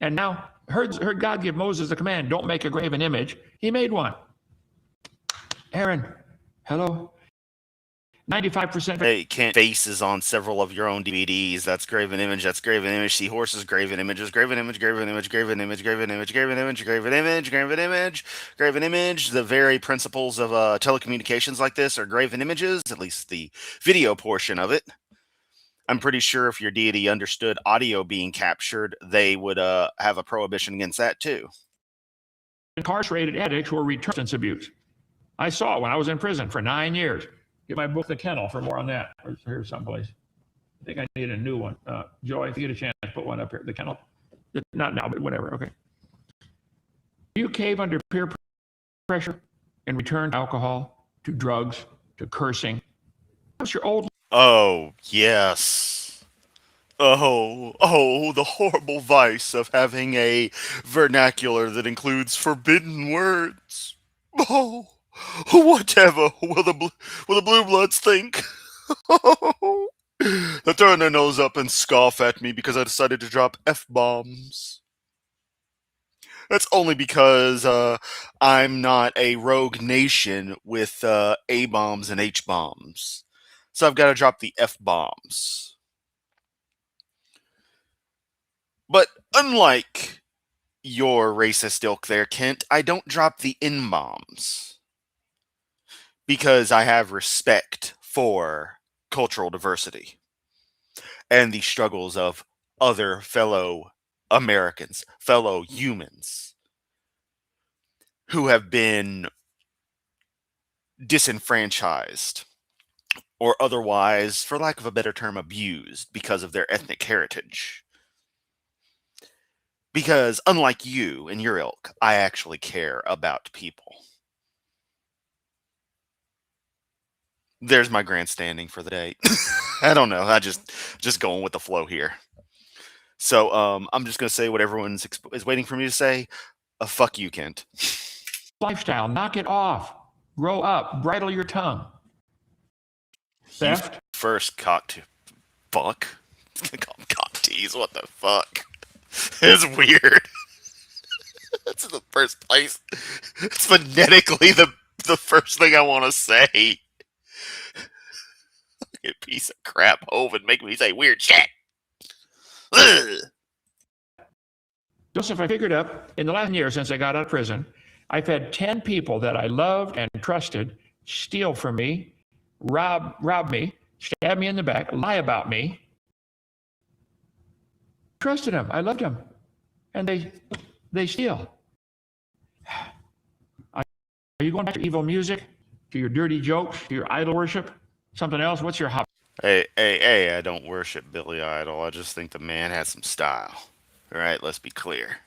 and now heard God give Moses the command, don't make a graven image. He made one. Aaron, hello? 95%. Hey, Kent, faces on several of your own DVDs. That's graven image. That's graven image. See horses, graven images. Graven image. Graven image. Graven image. Graven image. Graven image. Graven image. Graven image. Graven image. The very principles of telecommunications like this are graven images. At least the video portion of it. I'm pretty sure if your deity understood audio being captured, they would have a prohibition against that too. Incarcerated addicts who returned substance abuse. I saw it when I was in prison for 9 years. Get my book, The Kennel, for more on that. Here's someplace. I think I need a new one. Joy, if you get a chance, put one up here. The Kennel. Not now, but whatever. Okay. Do you cave under peer pressure and return to alcohol, to drugs, to cursing? What's your old? Oh, yes. Oh, the horrible vice of having a vernacular that includes forbidden words. Oh. Whatever will the blue bloods think? They turn their nose up and scoff at me because I decided to drop F-bombs. That's only because I'm not a rogue nation with A-bombs and H-bombs. So I've got to drop the F-bombs. But unlike your racist ilk there, Kent, I don't drop the N-bombs. Because I have respect for cultural diversity and the struggles of other fellow Americans, fellow humans who have been disenfranchised or otherwise, for lack of a better term, abused because of their ethnic heritage. Because unlike you and your ilk, I actually care about people. There's my grandstanding for the day. I don't know. I just going with the flow here. So I'm just gonna say what everyone's is waiting for me to say. Fuck you, Kent. Lifestyle. Knock it off. Grow up. Bridle your tongue. Theft. You first cocked fuck. gonna call them cocktease. What the fuck? It's weird. That's in the first place. It's phonetically the first thing I want to say. You piece of crap, Hovind, make me say weird shit. Ugh. Joseph, I figured up in the last year since I got out of prison, I've had 10 people that I loved and trusted steal from me, rob me, stab me in the back, lie about me. Trusted them. I loved them. And they steal. Are you going back to evil music, to your dirty jokes, to your idol worship, something else? What's your hobby? Hey, I don't worship Billy Idol. I just think the man has some style. All right, let's be clear.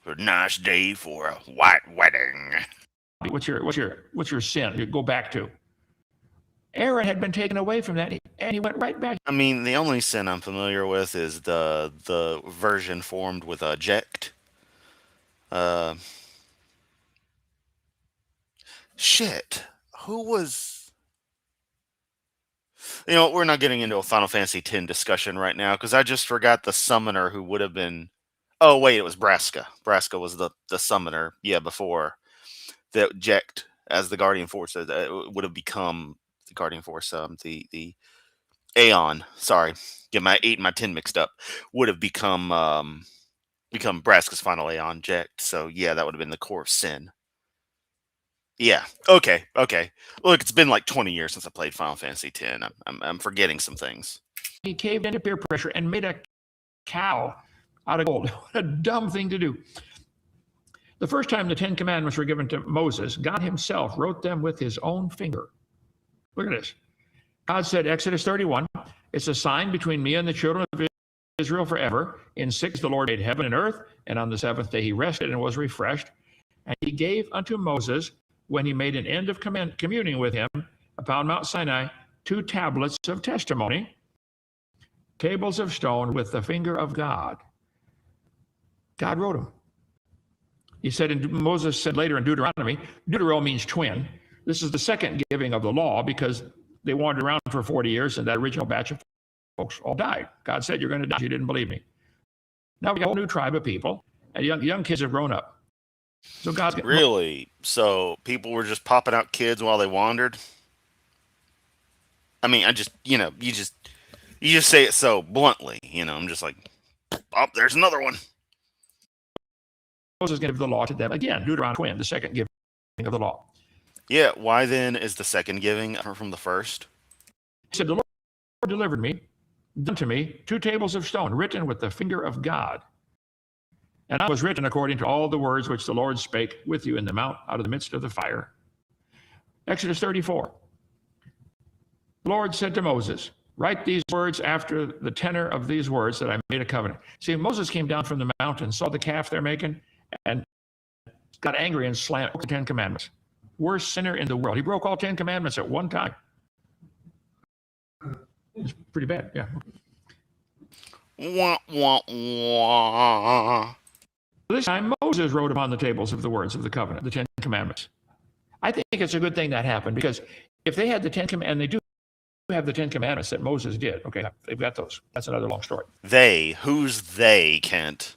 A nice day for a white wedding. What's your sin? You go back to. Aaron had been taken away from that, and he went right back. I mean, the only sin I'm familiar with is the version formed with eject. Shit. Who was? You know, we're not getting into a Final Fantasy X discussion right now because I just forgot the summoner who would have been. Oh wait, it was Braska. Braska was the summoner. Yeah, before the eject as the Guardian Force would have become the Guardian Force. The Aeon. Sorry, get my 8 and my 10 mixed up. Would have become Braska's final Aeon eject. So yeah, that would have been the core of sin. Yeah. Okay. Look, it's been like 20 years since I played Final Fantasy X. I'm forgetting some things. He caved into peer pressure and made a cow out of gold. What a dumb thing to do. The first time the 10 Commandments were given to Moses, God himself wrote them with his own finger. Look at this. God said, Exodus 31, it's a sign between me and the children of Israel forever. In 6 the Lord made heaven and earth, and on the 7th day he rested and was refreshed. And he gave unto Moses, when he made an end of communing with him upon Mount Sinai, 2 tablets of testimony, tables of stone with the finger of God. God wrote them. He said, and Moses said later in Deuteronomy, Deutero means twin. This is the second giving of the law because they wandered around for 40 years and that original batch of folks all died. God said, you're going to die. You didn't believe me. Now we got a whole new tribe of people, and young kids have grown up. So God's really? So people were just popping out kids while they wandered? I mean, you just say it so bluntly, I'm just like, oh, there's another one. Moses is going to give the law to them again. Deuteronomy twin, the second giving of the law. Yeah, why then is the second giving from the first? He said, the Lord delivered me, unto me, 2 tables of stone written with the finger of God. And I was written according to all the words which the Lord spake with you in the mount out of the midst of the fire. Exodus 34. The Lord said to Moses, write these words after the tenor of these words that I made a covenant. See, Moses came down from the mountain, saw the calf they're making, and got angry and slammed the 10 Commandments. Worst sinner in the world. He broke all 10 Commandments at one time. It's pretty bad, yeah. Wah, wah, wah. This time, Moses wrote upon the tables of the words of the covenant, the 10 Commandments. I think it's a good thing that happened because if they had the 10 Commandments, and they do have the 10 Commandments that Moses did, okay, they've got those. That's another long story. They? Who's they, Kent?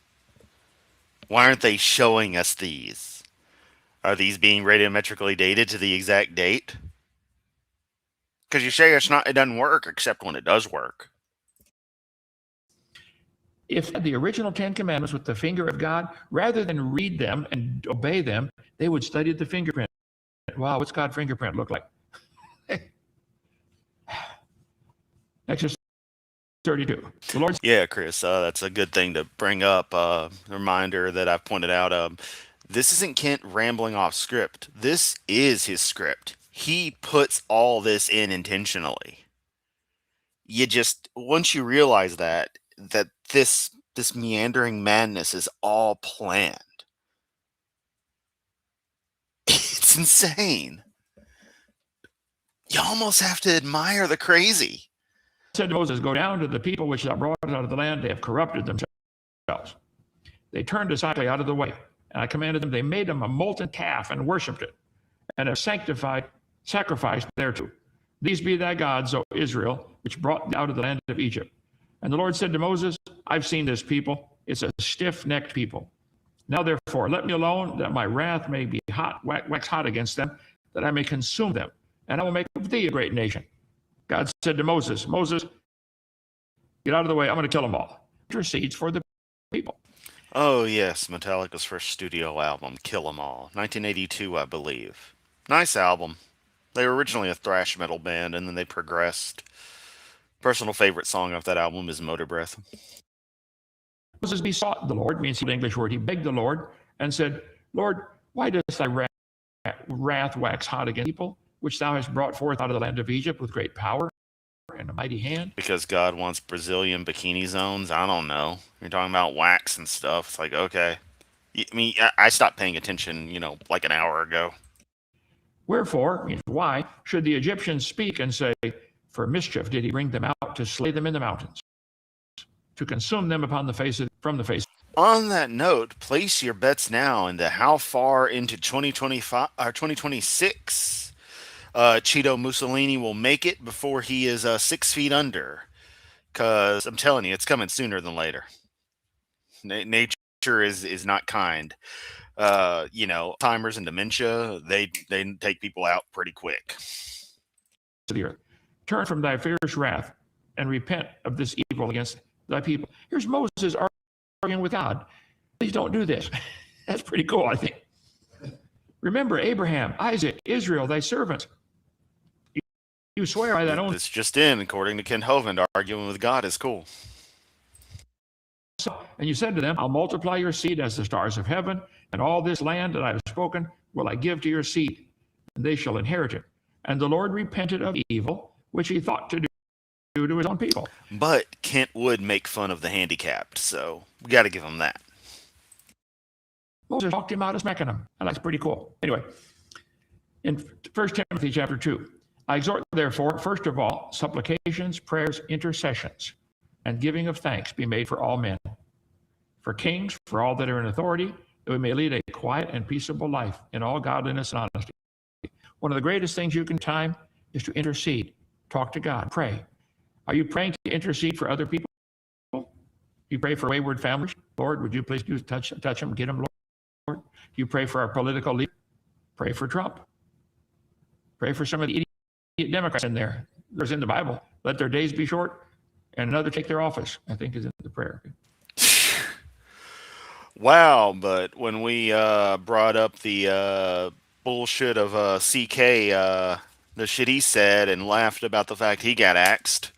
Why aren't they showing us these? Are these being radiometrically dated to the exact date? Because you say it doesn't work, except when it does work. If the original 10 Commandments with the finger of God, rather than read them and obey them, they would study the fingerprint. Wow, what's God's fingerprint look like? Exodus 32. The Lord. Yeah, Chris, that's a good thing to bring up. Reminder that I've pointed out. This isn't Kent rambling off script. This is his script. He puts all this in intentionally. Once you realize that this meandering madness is all planned. It's insane. You almost have to admire the crazy. Said to Moses, go down to the people which thou brought out of the land, they have corrupted themselves. They turned aside out of the way. And I commanded them, they made them a molten calf and worshipped it, and have sacrificed thereto. These be thy gods, O Israel, which brought thee out of the land of Egypt. And the Lord said to Moses, I've seen this people. It's a stiff-necked people. Now therefore, let me alone, that my wrath may be hot, wax hot against them, that I may consume them, and I will make of thee a great nation. God said to Moses, Moses, get out of the way. I'm going to kill them all. Intercedes for the people. Oh, yes, Metallica's first studio album, Kill 'Em All, 1982, I believe. Nice album. They were originally a thrash metal band, and then they progressed. Personal favorite song off that album is Motor Breath. Moses besought the Lord, means the English word. He begged the Lord and said, Lord, why does thy wrath wax hot against people, which thou hast brought forth out of the land of Egypt with great power and a mighty hand? Because God wants Brazilian bikini zones? I don't know. You're talking about wax and stuff. It's like, okay. I mean, I stopped paying attention, like an hour ago. Wherefore, means why, should the Egyptians speak and say, for mischief did he bring them out to slay them in the mountains, to consume them from the face. On that note, place your bets now into how far into 2025 or 2026 Cheeto Mussolini will make it before he is 6 feet under. Because I'm telling you, it's coming sooner than later. Nature is not kind. Alzheimer's and dementia, they take people out pretty quick. To the earth. Turn from thy fierce wrath and repent of this evil against thy people. Here's Moses arguing with God. Please don't do this. That's pretty cool, I think. Remember Abraham, Isaac, Israel, thy servants. You swear by thine own. It's just in, according to Ken Hovind, arguing with God is cool. And you said to them, I'll multiply your seed as the stars of heaven, and all this land that I have spoken will I give to your seed, and they shall inherit it. And the Lord repented of evil, which he thought to do to his own people. But Kent would make fun of the handicapped, so we got to give him that. Moses talked him out of smacking him, and that's pretty cool. Anyway, in 1 Timothy chapter 2, I exhort, therefore, first of all, supplications, prayers, intercessions, and giving of thanks be made for all men, for kings, for all that are in authority, that we may lead a quiet and peaceable life in all godliness and honesty. One of the greatest things you can time is to intercede, talk to God, pray. Are you praying to intercede for other people? You pray for wayward families? Lord, would you please touch them, get them, Lord? You pray for our political leaders? Pray for Trump. Pray for some of the idiot Democrats in there. There's in the Bible. Let their days be short and another take their office, I think is in the prayer. Wow, but when we brought up the bullshit of CK, the shit he said, and laughed about the fact he got axed,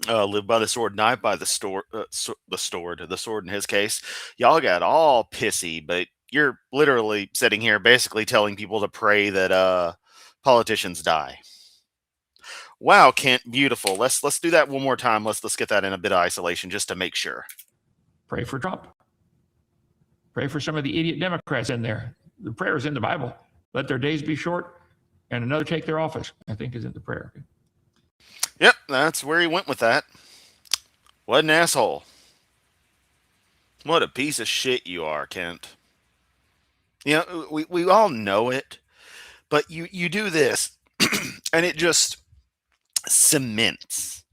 live by the sword, die by the sword in his case, y'all got all pissy, but you're literally sitting here basically telling people to pray that politicians die. Wow, Kent, beautiful. Let's do that one more time. Let's get that in a bit of isolation just to make sure. Pray for Trump. Pray for some of the idiot Democrats in there. The prayer is in the Bible. Let their days be short and another take their office, I think is in the prayer. Yep, that's where he went with that. What an asshole. What a piece of shit you are, Kent. We all know it, but you do this, and it just cements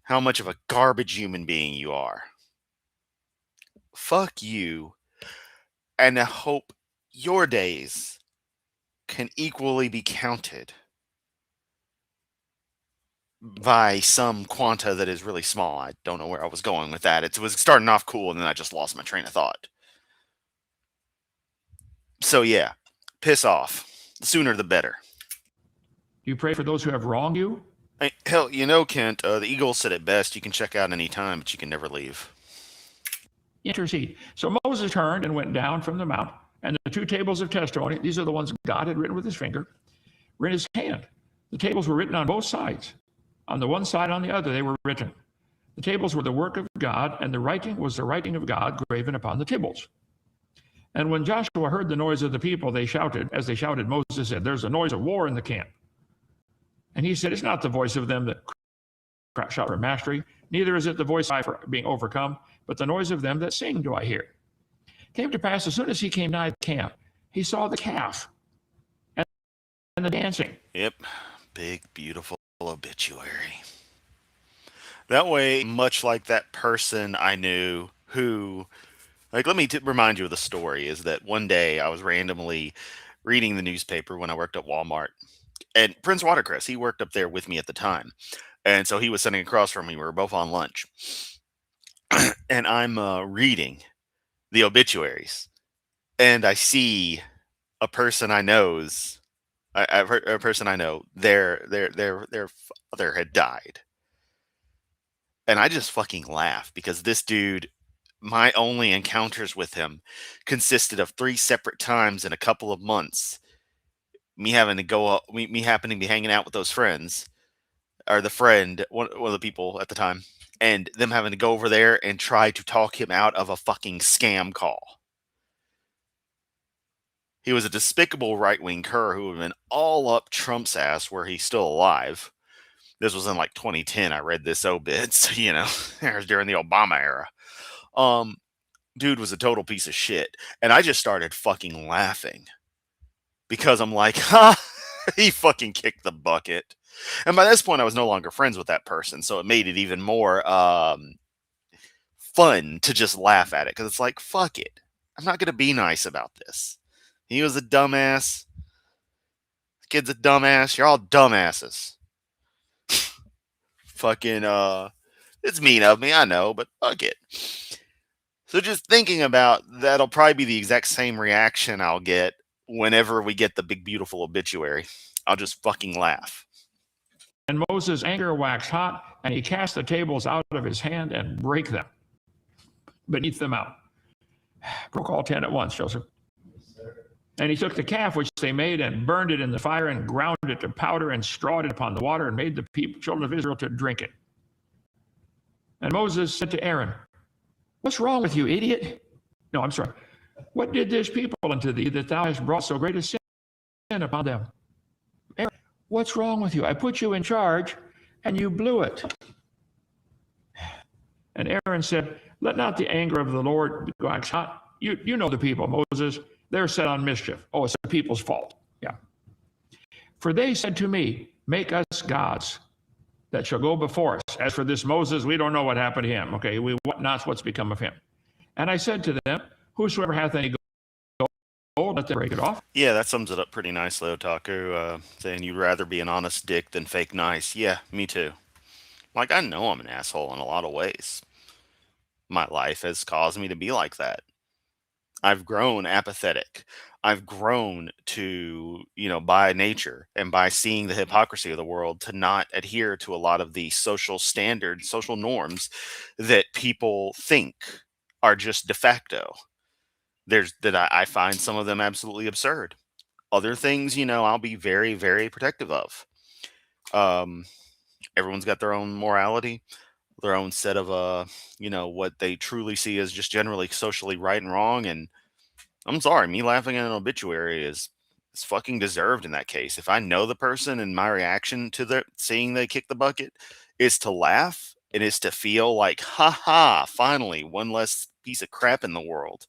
how much of a garbage human being you are. Fuck you, and I hope your days can equally be counted by some quanta that is really small. I don't know where I was going with that. It was starting off cool, and then I just lost my train of thought. So yeah, piss off. The sooner the better. Do you pray for those who have wronged you? Hell, Kent, the Eagles said it best. You can check out any time, but you can never leave. Intercede. So Moses turned and went down from the mount, and the two tables of testimony, these are the ones God had written with his finger, were in his hand. The tables were written on both sides. On the one side, on the other, they were written. The tables were the work of God, and the writing was the writing of God graven upon the tables. And when Joshua heard the noise of the people, they shouted. As they shouted, Moses said, there's a noise of war in the camp. And he said, it's not the voice of them that shout for mastery, neither is it the voice for being overcome, but the noise of them that sing do I hear. It came to pass, as soon as he came nigh the camp, he saw the calf and the dancing. Yep, big, beautiful obituary. That way, much like that person I knew who, like, let me remind you of the story is that one day I was randomly reading the newspaper when I worked at Walmart. And Prince Watercress, he worked up there with me at the time. And so he was sitting across from me. We were both on lunch. And I'm reading the obituaries. And I see a person I know's, I've heard a person I know, their father had died. And I just fucking laugh because this dude, my only encounters with him consisted of 3 separate times in a couple of months. Me having to go up, me happening to be hanging out with those friends, or the friend, one of the people at the time, and them having to go over there and try to talk him out of a fucking scam call. He was a despicable right wing cur who had been all up Trump's ass where he's still alive. This was in like 2010. I read this obit, so it was during the Obama era. Um, Dude was a total piece of shit, and I just started fucking laughing because I'm like, ha, he fucking kicked the bucket. And by this point, I was no longer friends with that person, so it made it even more fun to just laugh at it because it's like, fuck it, I'm not gonna be nice about this. He was a dumbass. The kid's a dumbass. You're all dumbasses. Fucking it's mean of me, I know, but fuck it. So just thinking about that'll probably be the exact same reaction I'll get whenever we get the big beautiful obituary. I'll just fucking laugh. And Moses' anger waxed hot, and he cast the tables out of his hand and brake them beneath them out. Broke all 10 at once, Joseph. And he took the calf which they made and burned it in the fire and ground it to powder and strawed it upon the water and made the children of Israel to drink it. And Moses said to Aaron, "What's wrong with you, idiot? No, I'm sorry. What did this people unto thee that thou hast brought so great a sin upon them? Aaron, what's wrong with you? I put you in charge and you blew it." And Aaron said, "Let not the anger of the Lord wax hot. You know the people, Moses. They're set on mischief. Oh, it's the people's fault. Yeah. For they said to me, make us gods that shall go before us. As for this Moses, we don't know what happened to him. Okay, we what not what's become of him. And I said to them, whosoever hath any gold, let them break it off." Yeah, that sums it up pretty nicely, Otaku. Saying you'd rather be an honest dick than fake nice. Yeah, me too. Like, I know I'm an asshole in a lot of ways. My life has caused me to be like that. I've grown apathetic. I've grown to, by nature and by seeing the hypocrisy of the world, to not adhere to a lot of the social standards, social norms that people think are just de facto. I find some of them absolutely absurd. Other things, I'll be very, very protective of. Um, Everyone's got their own morality, their own set of what they truly see as just generally socially right and wrong. And I'm sorry, me laughing at an obituary is fucking deserved in that case. If I know the person and my reaction to the seeing they kick the bucket is to laugh, it is to feel like, ha ha, finally one less piece of crap in the world,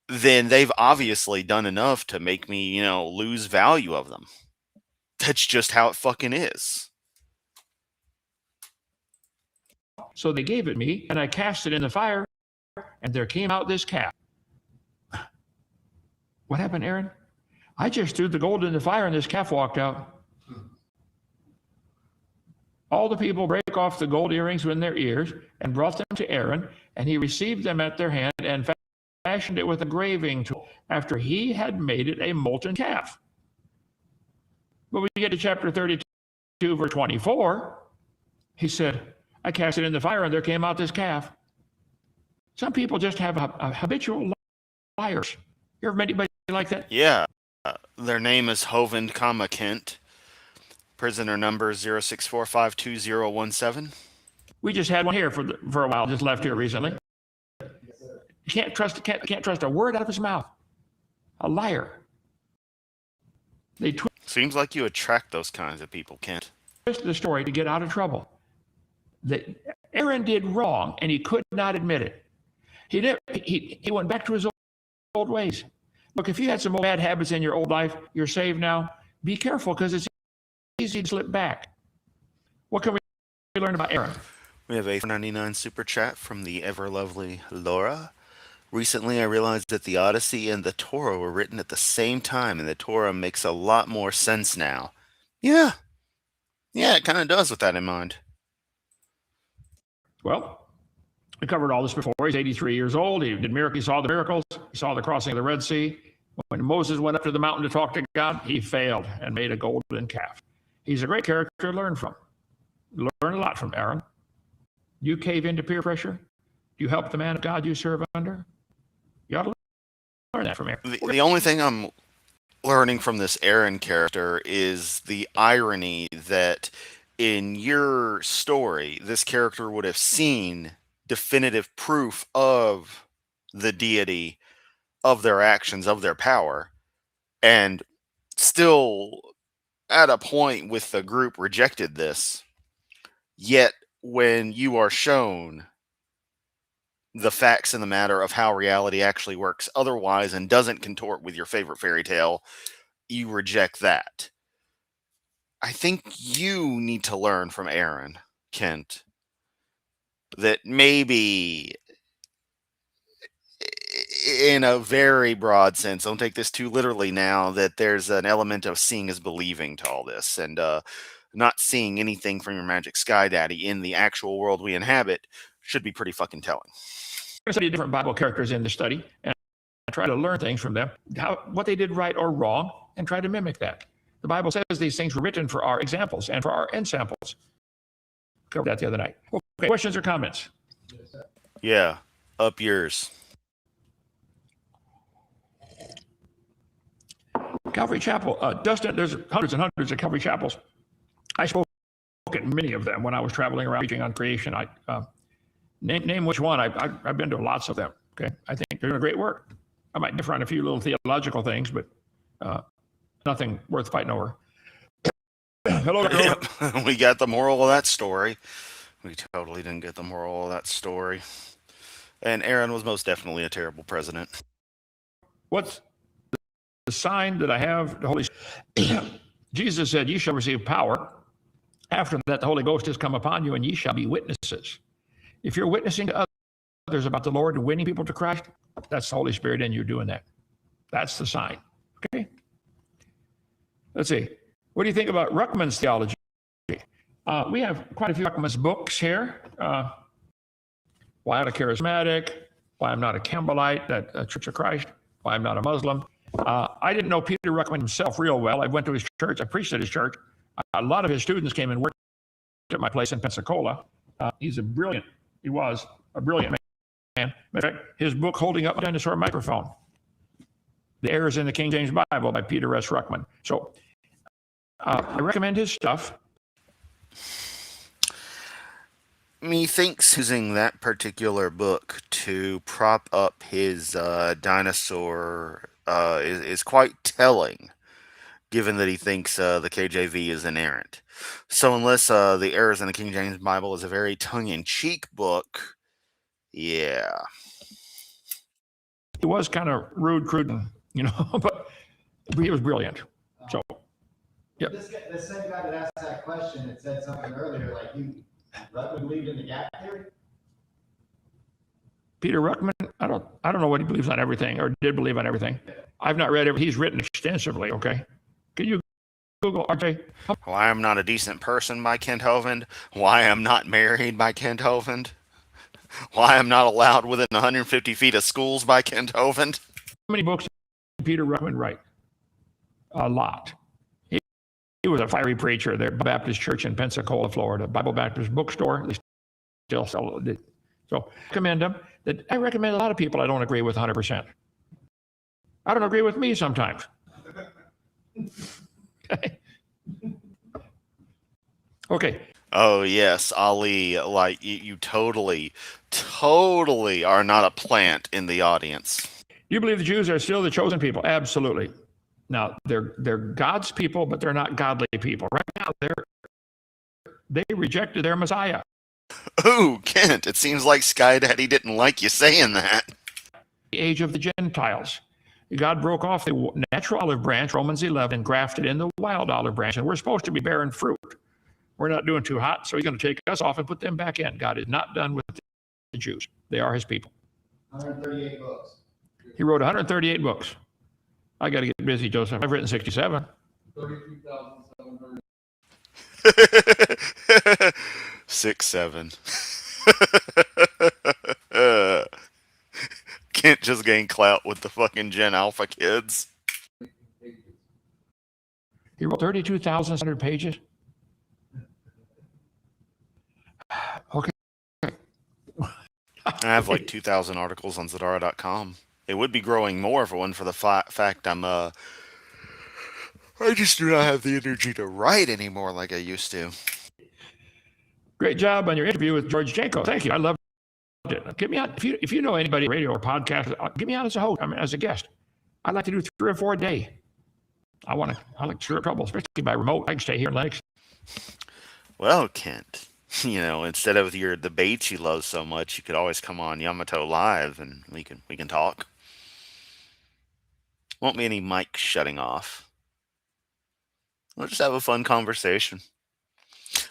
then they've obviously done enough to make me, lose value of them. That's just how it fucking is. So they gave it me, and I cast it in the fire, and there came out this calf. What happened, Aaron? I just threw the gold in the fire, and this calf walked out. All the people break off the gold earrings in their ears and brought them to Aaron, and he received them at their hand and fashioned it with a graving tool after he had made it a molten calf. But when we get to chapter 32, verse 24, he said, I cast it in the fire and there came out this calf. Some people just have a habitual liars. You ever met anybody like that? Yeah. Their name is Hovind Kama Kent. Prisoner number 06452017. We just had one here for a while, just left here recently. You can't trust a word out of his mouth. A liar. They Seems like you attract those kinds of people, Kent. Twisted the story to get out of trouble. That Aaron did wrong, and he could not admit it. He went back to his old ways. Look, if you had some bad habits in your old life, you're saved now. Be careful, because it's easy to slip back. What can we learned about Aaron? We have a 4.99 super chat from the ever lovely Laura. Recently, I realized that the Odyssey and the Torah were written at the same time, and the Torah makes a lot more sense now. Yeah, yeah, it kind of does with that in mind. Well, we covered all this before. He's 83 years old. He did miracles. He saw the miracles. He saw the crossing of the Red Sea. When Moses went up to the mountain to talk to God, he failed and made a golden calf. He's a great character to learn from. Learn a lot from Aaron. You cave into peer pressure? Do you help the man of God you serve under? You ought to learn that from Aaron. The only thing I'm learning from this Aaron character is the irony that in your story, this character would have seen definitive proof of the deity, of their actions, of their power, and still at a point with the group rejected this. Yet when you are shown the facts in the matter of how reality actually works otherwise and doesn't contort with your favorite fairy tale, you reject that. I think you need to learn from Aaron, Kent, that maybe in a very broad sense, don't take this too literally now, that there's an element of seeing is believing to all this, and not seeing anything from your magic sky daddy in the actual world we inhabit should be pretty fucking telling. We're going to study different Bible characters in the study and try to learn things from them, what they did right or wrong, and try to mimic that. The Bible says these things were written for our examples and for our ensamples. Covered that the other night. Okay, questions or comments? Yeah, up yours. Calvary Chapel. Dustin, there's hundreds and hundreds of Calvary Chapels. I spoke at many of them when I was traveling around teaching on creation. Name which one. I've been to lots of them. Okay, I think they're doing great work. I might differ on a few little theological things, but nothing worth fighting over. Hello, Dr. We got the moral of that story. We totally didn't get the moral of that story. And Aaron was most definitely a terrible president. What's the sign that I have the Holy Spirit? Jesus said, "Ye shall receive power. After that, the Holy Ghost has come upon you, and ye shall be witnesses." If you're witnessing to others about the Lord and winning people to Christ, that's the Holy Spirit in you doing that. That's the sign. Okay? Let's see. What do you think about Ruckman's theology? We have quite a few Ruckman's books here. Why I'm a charismatic, why I'm not a Campbellite, that Church of Christ, why I'm not a Muslim. I didn't know Peter Ruckman himself real well. I went to his church. I preached at his church. A lot of his students came and worked at my place in Pensacola. He was a brilliant man. In fact, his book, Holding Up a Dinosaur Microphone, The Errors in the King James Bible by Peter S. Ruckman. So I recommend his stuff. Methinks using that particular book to prop up his dinosaur is quite telling, given that he thinks the KJV is inerrant. So unless The Errors in the King James Bible is a very tongue-in-cheek book, yeah. He was kind of rude, crude, but he was brilliant. So, yep. The same guy that asked that question had said something earlier, like Ruckman believed in the gap theory? Peter Ruckman, I don't know what he believes on everything or did believe on everything. I've not read everything. He's written extensively, okay? Can you Google RJ? Why I'm Not a Decent Person by Kent Hovind. Why I'm Not Married by Kent Hovind. Why I'm Not Allowed Within 150 Feet of Schools by Kent Hovind. How many books did Peter Ruckman write? A lot. He was a fiery preacher there, Baptist Church in Pensacola, Florida, Bible Baptist bookstore. They still sell it. So I recommend him. I recommend a lot of people I don't agree with 100%. I don't agree with me sometimes. Okay. Oh, yes, Ali, like, you totally are not a plant in the audience. You believe the Jews are still the chosen people? Absolutely. Now, they're God's people, but they're not godly people. Right now, they rejected their Messiah. Ooh, Kent, it seems like Sky Daddy didn't like you saying that. The age of the Gentiles. God broke off the natural olive branch, Romans 11, and grafted in the wild olive branch, and we're supposed to be bearing fruit. we're not doing too hot, so he's going to take us off and put them back in. God is not done with the Jews. They are his people. 138 books. He wrote 138 books. I got to get busy, Joseph. I've written 67. 32,700. 6, 7. Can't just gain clout with the fucking Gen Alpha kids. He wrote 32,700 pages. Okay. I have like 2,000 articles on Zadara.com. It would be growing more if it wasn't for the fact I just do not have the energy to write anymore like I used to. Great job on your interview with George Janko. Thank you. I loved it. Get me out. If you know anybody radio or podcast, get me out as a host. I mean, as a guest. I'd like to do 3 or 4 a day. I like to stir up trouble, especially by remote. I can stay here in Lennox. Well, Kent, instead of your debates you love so much, you could always come on Yamato Live and we can talk. Won't be any mic shutting off. We'll just have a fun conversation.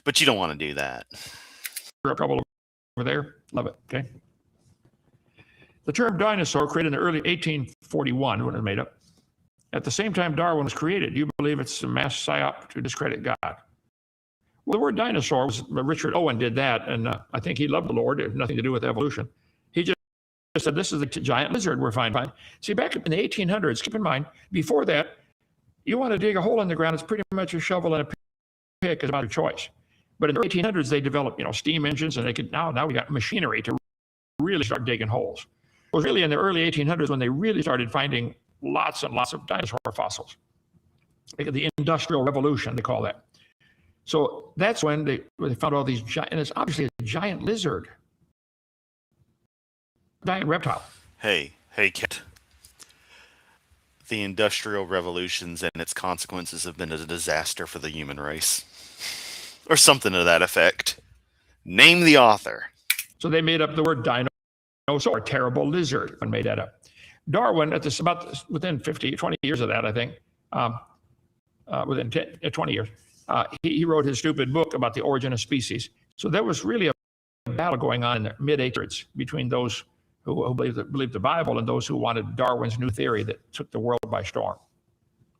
But you don't want to do that. Stir up trouble over there. Love it. Okay. The term dinosaur created in the early 1841 when it was made up. At the same time Darwin was created, do you believe it's a mass psyop to discredit God? Well, the word dinosaur was, Richard Owen did that, and I think he loved the Lord. It had nothing to do with evolution. He just said, this is a giant lizard we're finding. See, back in the 1800s, keep in mind, before that, you want to dig a hole in the ground, it's pretty much a shovel and a pick is about a choice. But in the 1800s, they developed, steam engines, and they could now we got machinery to really start digging holes. It was really in the early 1800s when they really started finding lots and lots of dinosaur fossils. The Industrial Revolution, they call that. So that's when they found all these giant, and it's obviously a giant lizard, giant reptile. Hey, Kent. The Industrial Revolutions and its consequences have been a disaster for the human race. Or something to that effect. Name the author. So they made up the word dinosaur, terrible lizard, and made that up. Darwin, within 20 years of that, I think, within 20 years, he wrote his stupid book about the origin of species. So there was really a battle going on in the mid-1800s between those who believed the Bible and those who wanted Darwin's new theory that took the world by storm.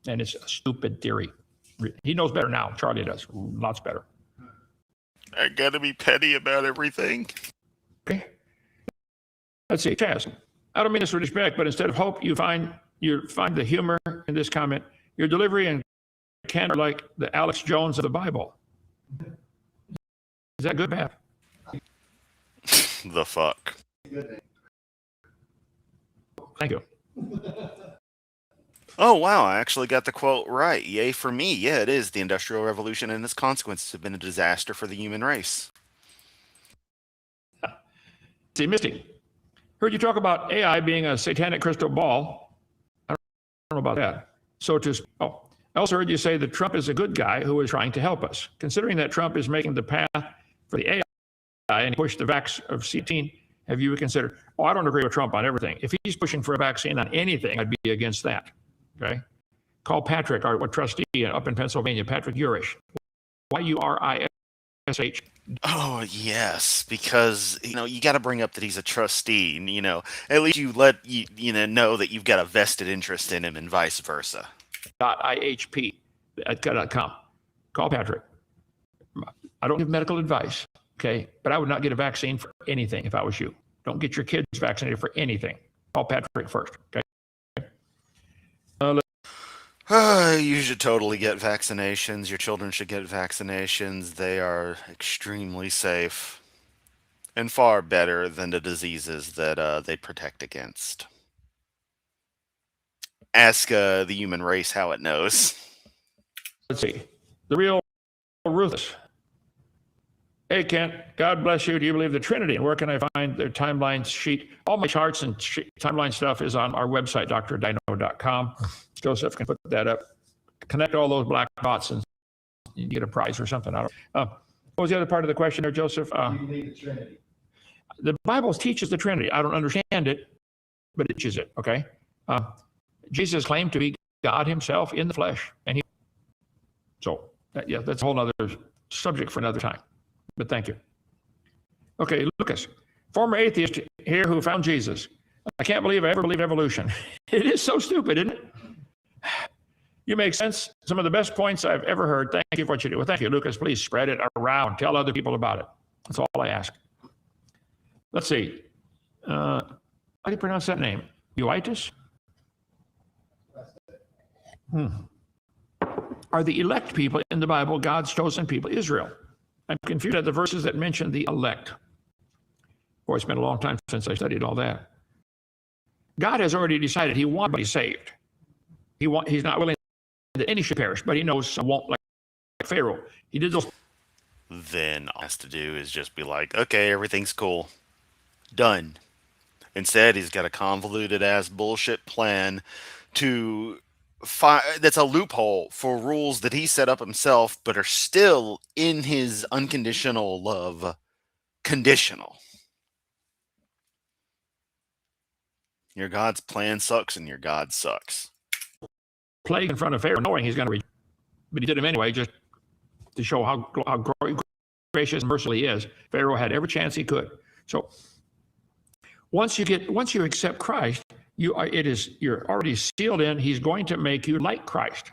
And it's a stupid theory. He knows better now. Charlie does. Lots better. I gotta be petty about everything. Okay. Let's see. Chaz, I don't mean this with respect, but instead of hope, you find the humor in this comment. Your delivery and candor like the Alex Jones of the Bible. Is that good, bad? The fuck. Thank you. Oh, wow, I actually got the quote right. Yay for me. Yeah, it is. The Industrial Revolution and its consequences have been a disaster for the human race. See, Misty, heard you talk about AI being a satanic crystal ball. I don't know about that. I also heard you say that Trump is a good guy who is trying to help us. Considering that Trump is making the path for the AI and push the vax of C18, have you considered? Oh, I don't agree with Trump on everything. If he's pushing for a vaccine on anything, I'd be against that. Okay? Call Patrick, our trustee up in Pennsylvania, Patrick Urish. Yurish. Oh, yes, because, you got to bring up that he's a trustee. And, at least you let, know that you've got a vested interest in him and vice versa. .ihp@com. Call Patrick. I don't give medical advice, okay? But I would not get a vaccine for anything if I was you. Don't get your kids vaccinated for anything. Call Patrick first, okay? You should totally get vaccinations. Your children should get vaccinations. They are extremely safe and far better than the diseases that they protect against. Ask the human race how it knows. Let's see. The real ruthless. Hey, Kent, God bless you. Do you believe the Trinity? And where can I find their timeline sheet? All my charts and timeline stuff is on our website, drdino.com. Joseph can put that up. Connect all those black dots and you get a prize or something. I don't know. What was the other part of the question there, Joseph? Do you believe the Trinity? The Bible teaches the Trinity. I don't understand it, but it teaches it, okay? Jesus claimed to be God himself in the flesh. And that's a whole other subject for another time, but thank you. Okay, Lucas, former atheist here who found Jesus. I can't believe I ever believed evolution. It is so stupid, isn't it? You make sense. Some of the best points I've ever heard. Thank you for what you do. Well, thank you, Lucas. Please spread it around. Tell other people about it. That's all I ask. Let's see. How do you pronounce that name? Euitis? Are the elect people in the Bible God's chosen people, Israel? I'm confused at the verses that mention the elect. Boy, it's been a long time since I studied all that. God has already decided he wants to be saved. He's not willing that any should perish, but he knows some won't, like Pharaoh. He did those. Then all he has to do is just be like, okay, everything's cool. Done. Instead, he's got a convoluted ass bullshit plan to that's a loophole for rules that he set up himself, but are still in his unconditional love conditional. Your God's plan sucks, and your God sucks. Plague in front of Pharaoh, knowing he's going to, but he did them anyway, just to show how gracious and merciful he is. Pharaoh had every chance he could. So once you accept Christ, you're already sealed in. He's going to make you like Christ.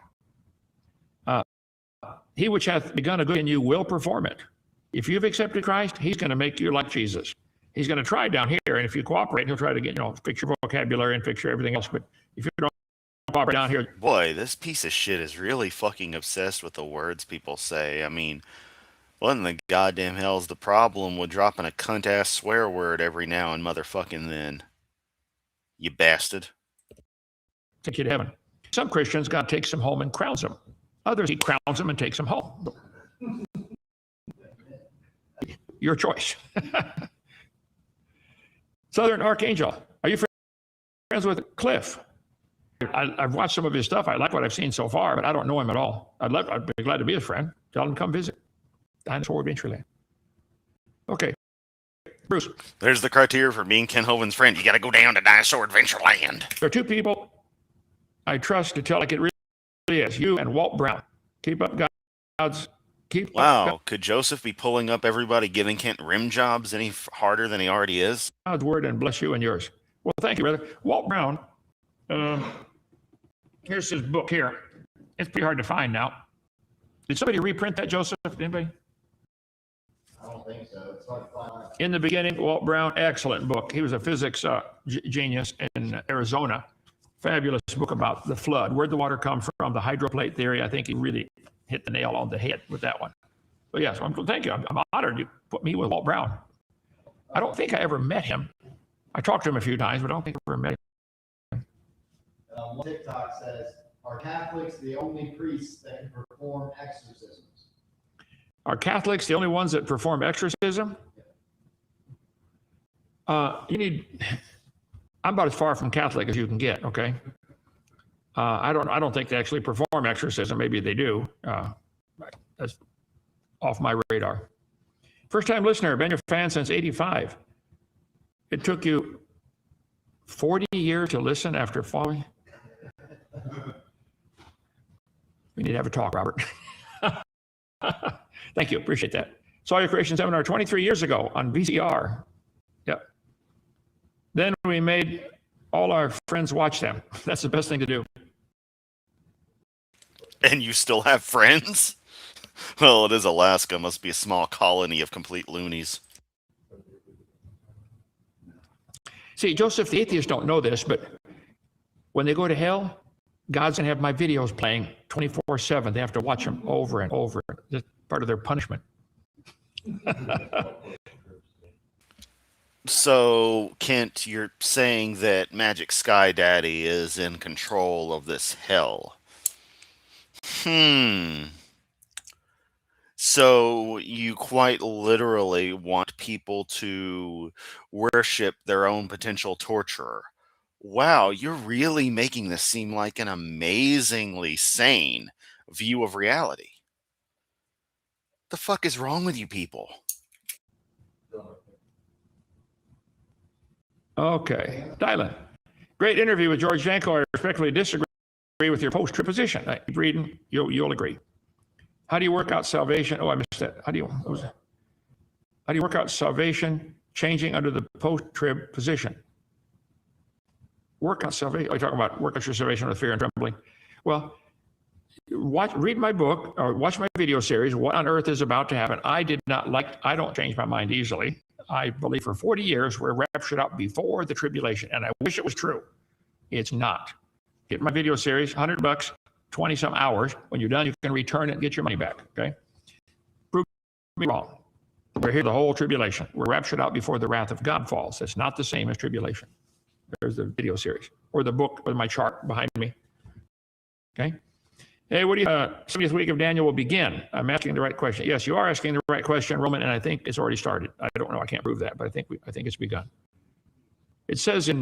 He which hath begun a good in you will perform it. If you've accepted Christ, he's going to make you like Jesus. He's going to try down here, and if you cooperate, he'll try to get, fix your vocabulary and fix your everything else. But if you don't cooperate down here, boy, this piece of shit is really fucking obsessed with the words people say. I mean, what in the goddamn hell's the problem with dropping a cunt-ass swear word every now and motherfucking then? You bastard. take you to heaven. Some Christians, God takes them home and crowns them. Others, he crowns them and takes them home. Your choice. Southern Archangel, are you friends with Cliff? I've watched some of his stuff. I like what I've seen so far, but I don't know him at all. I'd be glad to be his friend. Tell him to come visit. Dinosaur Adventureland. Okay. Bruce. There's the criteria for being Ken Hoven's friend. You got to go down to Dinosaur Adventureland. There are two people I trust to tell like it really is. You and Walt Brown. Keep up God's... Wow, could Joseph be pulling up everybody giving Kent rim jobs any harder than he already is? God's word, and bless you and yours. Well, thank you, brother. Walt Brown, here's his book here. It's pretty hard to find now. Did somebody reprint that, Joseph? Anybody? I don't think so. It's hard to find. In the Beginning, Walt Brown, excellent book. He was a physics genius in Arizona. Fabulous book about the flood. Where'd the water come from? The hydroplate theory. I think he really hit the nail on the head with that one. But yes, thank you. I'm honored you put me with Walt Brown. I don't think I ever met him. I talked to him a few times, but I don't think I ever met him. One TikTok says, are Catholics the only priests that can perform exorcisms? Are Catholics the only ones that perform exorcism? I'm about as far from Catholic as you can get, okay? I don't think they actually perform exorcism. Maybe they do. That's off my radar. First-time listener, been your fan since '85. It took you 40 years to listen after following. We need to have a talk, Robert. Thank you. Appreciate that. Saw your creation seminar 23 years ago on VCR. Yep. Then we made all our friends watch them. That's the best thing to do. And you still have friends? Well, it is Alaska. Must be a small colony of complete loonies. See, Joseph, the atheists don't know this, but when they go to hell, God's going to have my videos playing 24/7. They have to watch them over and over. That's part of their punishment. So, Kent, you're saying that Magic Sky Daddy is in control of this hell. So, you quite literally want people to worship their own potential torturer. Wow, you're really making this seem like an amazingly sane view of reality. The fuck is wrong with you people? Okay. Dylan. Great interview with George Janko. I respectfully disagree with your post-trip position. Keep reading. You'll agree. How do you work out salvation? Oh, I missed that. How do you work out salvation changing under the post-trib position? Work out salvation. Are you talking about work out your salvation with fear and trembling? Well, read my book or watch my video series, What on Earth is About to Happen. I don't change my mind easily. I believe for 40 years we're raptured out before the tribulation, and I wish it was true. It's not. Get my video series, $100, 20 some hours. When you're done, you can return it and get your money back. Okay? Prove me wrong. We're here the whole tribulation. We're raptured out before the wrath of God falls. It's not the same as tribulation. There's the video series or the book with my chart behind me. Okay? Hey, what do you 70th week of Daniel will begin? I'm asking the right question. Yes, you are asking the right question, Roman, and I think it's already started. I don't know. I can't prove that, but I think it's begun. It says in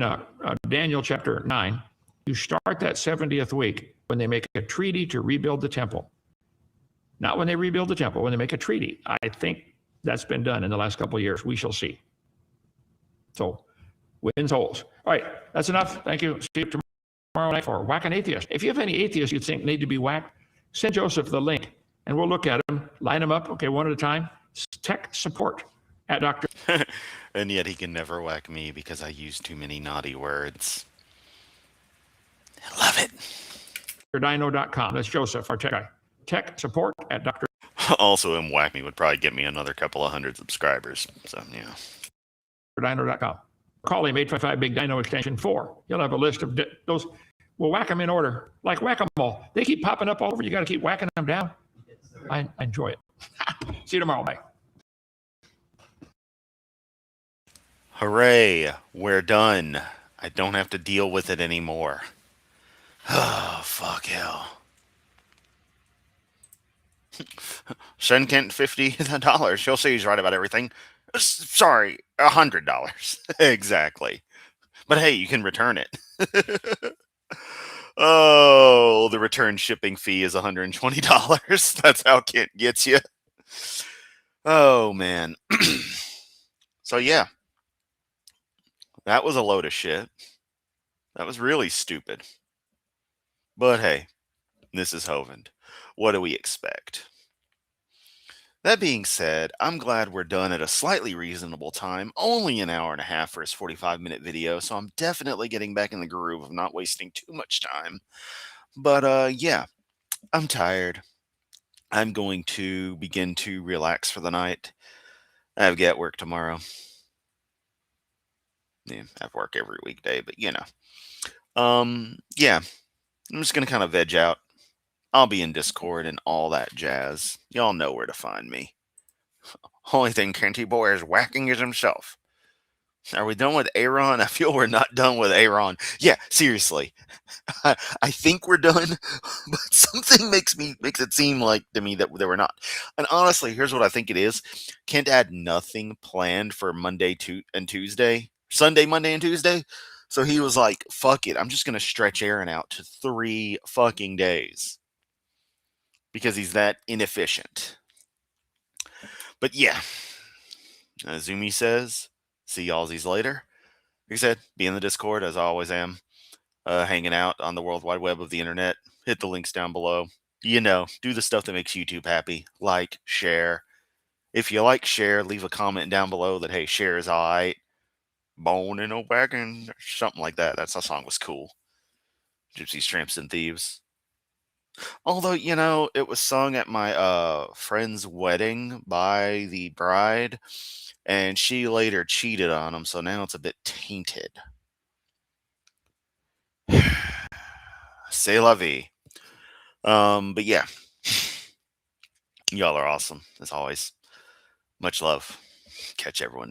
Daniel chapter 9, you start that 70th week when they make a treaty to rebuild the temple. Not when they rebuild the temple, when they make a treaty. I think that's been done in the last couple of years. We shall see. So, wins holes. All right, that's enough. Thank you. See you tomorrow night for Whack an Atheist. If you have any atheists you think need to be whacked, send Joseph the link, and we'll look at them, line them up, okay, one at a time. Tech support at Dr. And yet he can never whack me because I use too many naughty words. I love it. Dino.com. That's Joseph, our tech guy. Tech support at Dr. Also, him whack me would probably get me another couple of hundred subscribers. So, yeah. Dino.com. Call him 855 Big Dino extension 4. You'll have a list of those. We'll whack them in order, like whack-a-mole. They keep popping up all over. You got to keep whacking them down. I enjoy it. See you tomorrow. Bye. Hooray, we're done. I don't have to deal with it anymore. Oh, fuck hell. Send Kent $50. He'll say he's right about everything. Sorry, $100. Exactly. But hey, you can return it. Oh, the return shipping fee is $120. That's how Kent gets you. Oh, man. So, yeah. That was a load of shit. That was really stupid. But hey, this is Hovind. What do we expect? That being said, I'm glad we're done at a slightly reasonable time. Only an hour and a half for his 45-minute video, so I'm definitely getting back in the groove of not wasting too much time. But yeah, I'm tired. I'm going to begin to relax for the night. I have to get work tomorrow. Yeah, I have work every weekday, but you know. Yeah, I'm just going to kind of veg out. I'll be in Discord and all that jazz. Y'all know where to find me. Only thing Kenty Boy is whacking is himself. Are we done with Aaron? I feel we're not done with Aaron. Yeah, seriously. I think we're done, but something makes it seem like to me that we're not. And honestly, here's what I think it is. Kent had nothing planned for Monday and Tuesday. Sunday, Monday, and Tuesday. So he was like, fuck it. I'm just going to stretch Aaron out to 3 fucking days. Because he's that inefficient. But yeah. Zumi says, see y'allsies later. Like I said, be in the Discord as I always am. Hanging out on the World Wide Web of the internet. Hit the links down below. You know, do the stuff that makes YouTube happy. Like, share. If you like, share. Leave a comment down below that, hey, share is alright. Bone in a wagon. Something like that. That song was cool. Gypsies, Tramps, and Thieves. Although, you know, it was sung at my friend's wedding by the bride, and she later cheated on him, so now it's a bit tainted. C'est la vie. But yeah. Y'all are awesome, as always. Much love. Catch everyone.